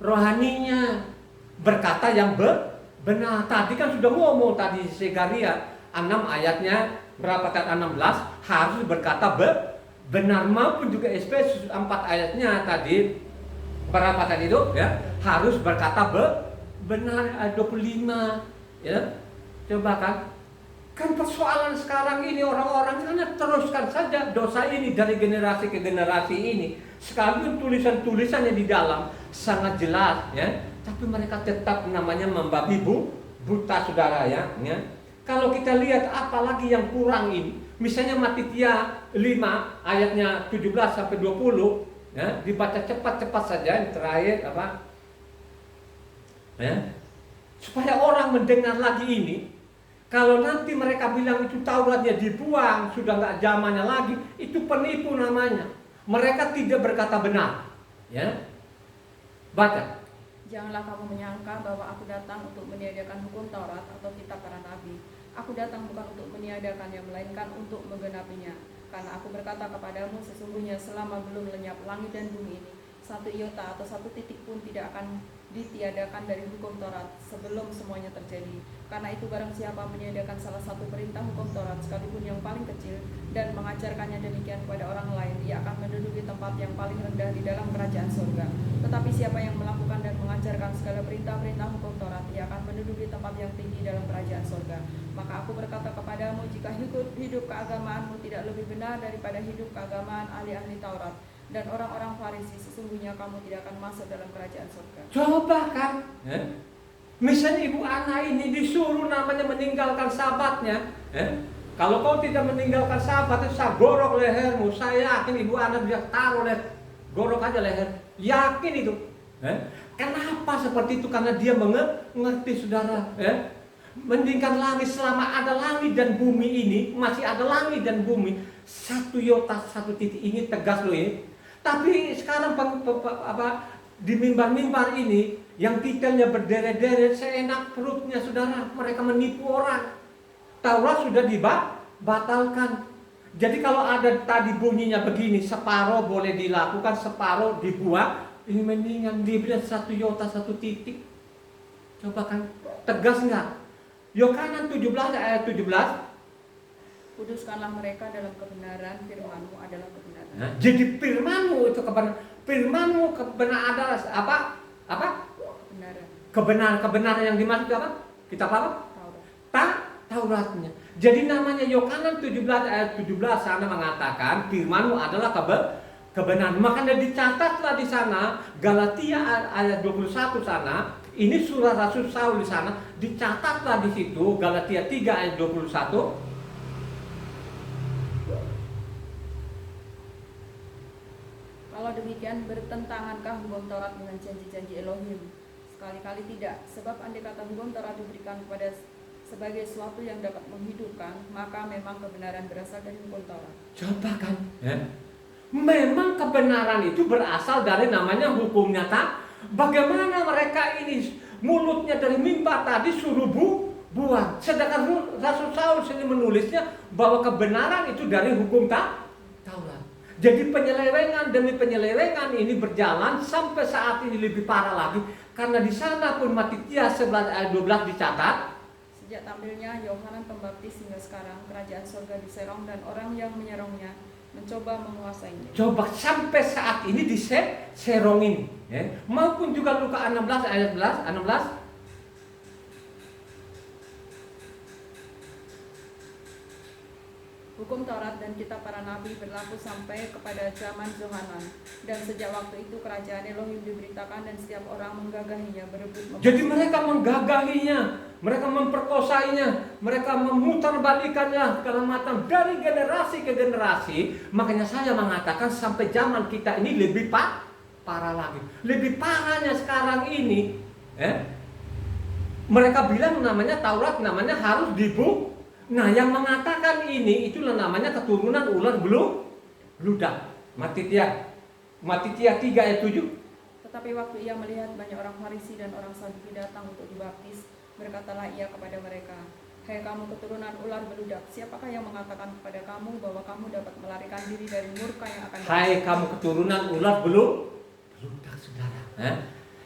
rohaninya. Berkata yang benar. Tadi kan sudah ngomong tadi Zegaria 6 ayatnya berapa tadi 16 harus berkata benar, maupun juga Efesus 4 ayatnya tadi berapa tadi itu ya harus berkata benar. 25 ya. Coba kan persoalan sekarang ini orang-orang hanya teruskan saja dosa ini dari generasi ke generasi ini. Sekalipun tulisan-tulisannya di dalam sangat jelas ya, tapi mereka tetap namanya membabi buta saudara ya. Kalau kita lihat apalagi yang kurang ini, misalnya Matitia 5 ayatnya 17 sampai 20 ya, dibaca cepat-cepat saja yang terakhir supaya orang mendengar lagi ini. Kalau nanti mereka bilang itu Tauratnya dibuang, sudah nggak zamannya lagi, itu penipu namanya. Mereka tidak berkata benar. Ya, baca. Janganlah kamu menyangka bahwa aku datang untuk meniadakan hukum Taurat atau kitab para nabi. Aku datang bukan untuk meniadakannya, melainkan untuk menggenapinya. Karena aku berkata kepadamu, sesungguhnya selama belum lenyap langit dan bumi ini, satu iota atau satu titik pun tidak akan ditiadakan dari hukum Taurat sebelum semuanya terjadi. Karena itu barang siapa meniadakan salah satu perintah hukum Taurat sekalipun yang paling kecil dan mengajarkannya demikian kepada orang lain, ia akan menduduki tempat yang paling rendah di dalam kerajaan surga. Tetapi siapa yang melakukan dan mengajarkan segala perintah-perintah hukum Taurat, ia akan menduduki tempat yang tinggi dalam kerajaan surga. Maka aku berkata kepadamu, jika hidup keagamaanmu tidak lebih benar daripada hidup keagamaan ahli-ahli Taurat dan orang-orang Farisi, sesungguhnya kamu tidak akan masuk dalam kerajaan surga. Coba kan, misalnya Ibu Ana ini disuruh namanya meninggalkan sabatnya. Kalau kau tidak meninggalkan sabat, itu saya gorok lehermu. Saya yakin Ibu Ana bisa taruh gorok aja leher. Yakin itu. Kenapa seperti itu? Karena dia mengerti saudara. Mendingkan langit, selama ada langit dan bumi ini, masih ada langit dan bumi, satu iota, satu titik ini tegas loh ya. Tapi sekarang di mimbar-mimbar ini yang titelnya berderet-deret seenak perutnya saudara, mereka menipu orang. Taurat sudah dibatalkan. Jadi kalau ada tadi bunyinya begini, separuh boleh dilakukan, separuh dibuang, ini mendingan dibilang satu iota, satu titik. Coba kan, tegas nggak? Yohanan 17 ayat 17. Kuduskanlah mereka dalam kebenaran, firman-Mu adalah kebenaran. Nah, jadi firman-Mu itu kebenaran. Firman-Mu kebenaran adalah apa? Kebenaran. Kebenaran yang dimaksud apa? Kitab apa? Tauratnya. Jadi namanya Yohanan 17 ayat 17 sana mengatakan firman-Mu adalah kebenaran. Makanya dicatatlah di sana Galatia ayat 21 sana. Ini surah Rasul Saul di sana, dicatatlah di situ Galatia 3 ayat 21. Kalau demikian bertentangankah hukum Taurat dengan janji-janji Elohim? Sekali-kali tidak, sebab andai kata hukum Taurat diberikan kepada sebagai sesuatu yang dapat menghidupkan, maka memang kebenaran berasal dari hukum Taurat. Coba kan, memang kebenaran itu berasal dari namanya hukumnya tak. Bagaimana mereka ini mulutnya dari mimbar tadi suruh buang, sedangkan Rasul Saul sini menulisnya bahwa kebenaran itu dari hukum Taurat. Jadi penyelewengan demi penyelewengan ini berjalan sampai saat ini lebih parah lagi, karena di sana pun Matitia 11 ayat 12 dicatat. Sejak tampilnya Yohanan Pembaptis hingga sekarang, kerajaan surga diserong dan orang yang menyerongnya mencoba menguasainya. Coba sampai saat ini diserongin, maupun juga Lukas 16 ayat 16. Hukum Taurat dan kitab para nabi berlaku sampai kepada zaman Yohanan, dan sejak waktu itu kerajaan Elohim diberitakan dan setiap orang menggagahinya, berebut. Jadi mereka menggagahinya, mereka memperkosainya, mereka memutarbalikannya segala macam dari generasi ke generasi. Makanya saya mengatakan sampai zaman kita ini lebih parah lagi. Lebih parahnya sekarang ini, Mereka bilang namanya Taurat, namanya harus dibuk. Nah, yang mengatakan ini itulah namanya keturunan ular beludak. Matitia 3 ayat 7. Tetapi waktu ia melihat banyak orang Farisi dan orang Saduki datang untuk dibaptis, berkatalah ia kepada mereka, "Hai kamu keturunan ular beludak, siapakah yang mengatakan kepada kamu bahwa kamu dapat melarikan diri dari murka yang akan datang?" Hai kamu keturunan ular beludak, saudara.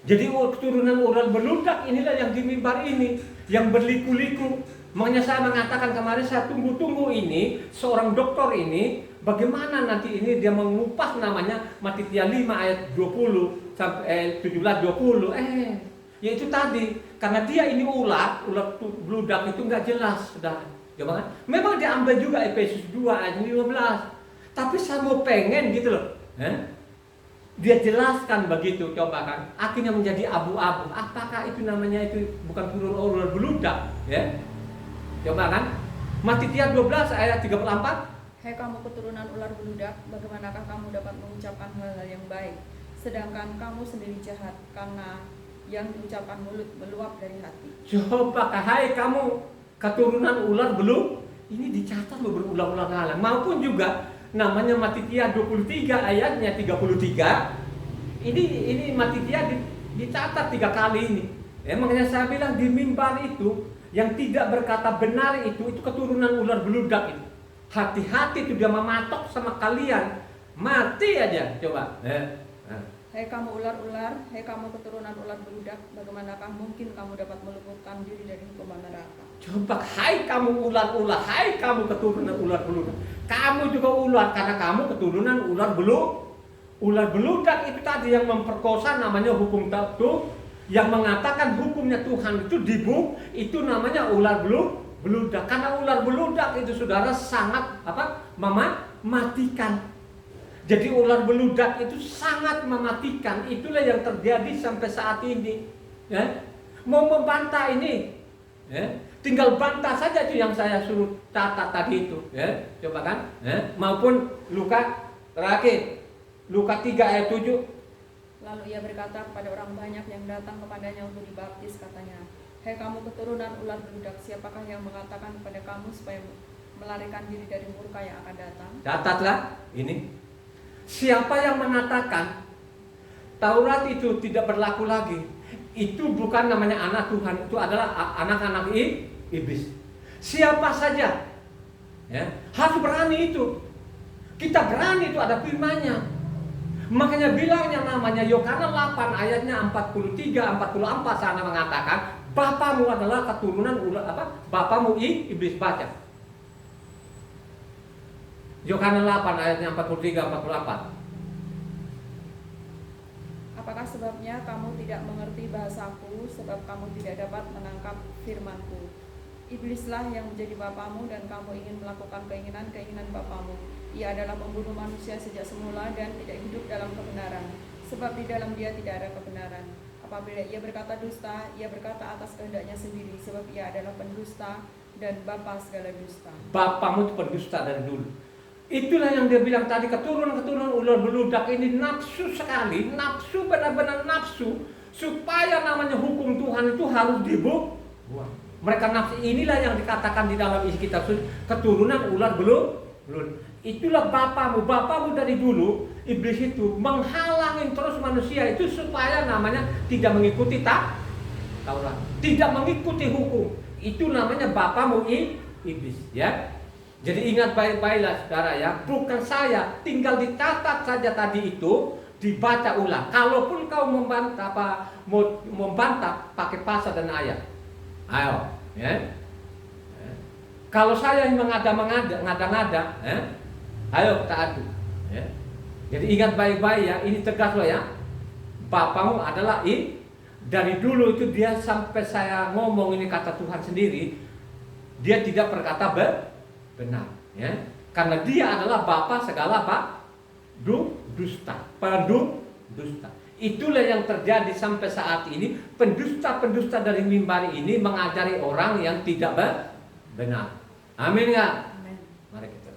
Jadi keturunan ular beludak inilah yang di mimbar ini, yang berliku-liku. Makanya saya mengatakan kemarin, saya tunggu-tunggu ini, seorang dokter ini, bagaimana nanti ini dia mengupas namanya Matitia 5 ayat 20 sampai 17-20. Ya itu tadi, karena dia ini ular beludak itu nggak jelas, saudara. Gimana? Memang diambil juga Efesus 2 ayat 15. Tapi saya mau pengen gitu loh. Dia jelaskan begitu, coba kan. Akhirnya menjadi abu-abu. Apakah itu namanya itu bukan ular beludak? Ya. Coba kan. Matitia 12 ayat 34. Hai kamu keturunan ular beludak, bagaimanakah kamu dapat mengucapkan hal-hal yang baik, sedangkan kamu sendiri jahat, karena yang diucapkan mulut meluap dari hati. Coba hai kamu keturunan ular beludak. Ini dicatat loh berulang-ulang kali. Maupun juga namanya Matitia 23 ayatnya 33. Ini Matitia dicatat 3 kali ini. Makanya saya bilang di mimbar itu yang tidak berkata benar itu keturunan ular beludak itu. Hati-hati itu dia mematok sama kalian. Mati aja coba. Hai kamu ular-ular, hai kamu keturunan ular beludak, bagaimanakah mungkin kamu dapat meluputkan diri dari hukuman neraka? Coba, hai kamu ular-ular, hai kamu keturunan ular beludak. Kamu juga ular karena kamu keturunan ular beludak itu tadi yang memperkosa, namanya hukum Taurat, yang mengatakan hukumnya Tuhan itu dibuk, itu namanya ular beludak. Karena ular beludak itu saudara sangat mematikan. Jadi ular beludak itu sangat mematikan. Itulah yang terjadi sampai saat ini. Ya. Mau membantah ini, ya. Tinggal bantah saja itu yang saya suruh catat tadi itu. Ya. Coba kan. Ya. Maupun Luka terakhir, Luka 3 ayat 7. Lalu ia berkata kepada orang banyak yang datang kepadanya untuk dibaptis, katanya, "Hai kamu keturunan ular beludak, siapakah yang mengatakan kepada kamu supaya melarikan diri dari murka yang akan datang?" Catatlah ini. Siapa yang mengatakan Taurat itu tidak berlaku lagi, itu bukan namanya anak Tuhan, itu adalah anak-anak iblis. Siapa saja, ya, harus berani itu. Kita berani itu, ada firman-Nya. Makanya bilangnya namanya Yohanes 8 ayatnya 43-44 sana mengatakan, bapamu adalah keturunan bapamu iblis. Baca Yohanes 8 ayatnya 43-44. Apakah sebabnya kamu tidak mengerti bahasaku, sebab kamu tidak dapat menangkap firmanku? Iblislah yang menjadi bapamu dan kamu ingin melakukan keinginan bapamu. Ia adalah pembunuh manusia sejak semula dan tidak hidup dalam kebenaran, sebab di dalam dia tidak ada kebenaran. Apabila ia berkata dusta, ia berkata atas kehendaknya sendiri, sebab ia adalah pendusta dan bapa segala dusta. Bapamu itu pendusta dari dulu. Itulah yang dia bilang tadi, keturunan ular beludak ini nafsu sekali, nafsu benar-benar nafsu, supaya namanya hukum Tuhan itu harus dibuang. Mereka nafsu inilah yang dikatakan di dalam isi kitab suci, keturunan ular beludak. Itulah bapamu dari dulu, iblis itu menghalangi terus manusia itu supaya namanya tidak mengikuti Taurat, tidak mengikuti hukum. Itu namanya bapamu iblis, ya. Jadi ingat baik-baiklah saudara ya, bukan saya, tinggal dicatat saja tadi itu, dibaca ulang. Kalaupun kau membantah pakai pasal dan ayat, ayo, ya. Kalau saya yang ngada-ngada, ayo kita adu. Ya. Jadi ingat baik-baik ya, ini tegas loh ya. Bapamu adalah dari dulu itu dia sampai saya ngomong ini kata Tuhan sendiri, dia tidak berkata benar, ya, karena dia adalah bapa segala dusta. Itulah yang terjadi sampai saat ini. Pendusta dari mimbar ini mengajari orang yang tidak benar. Amin ya. Amin. Mari kita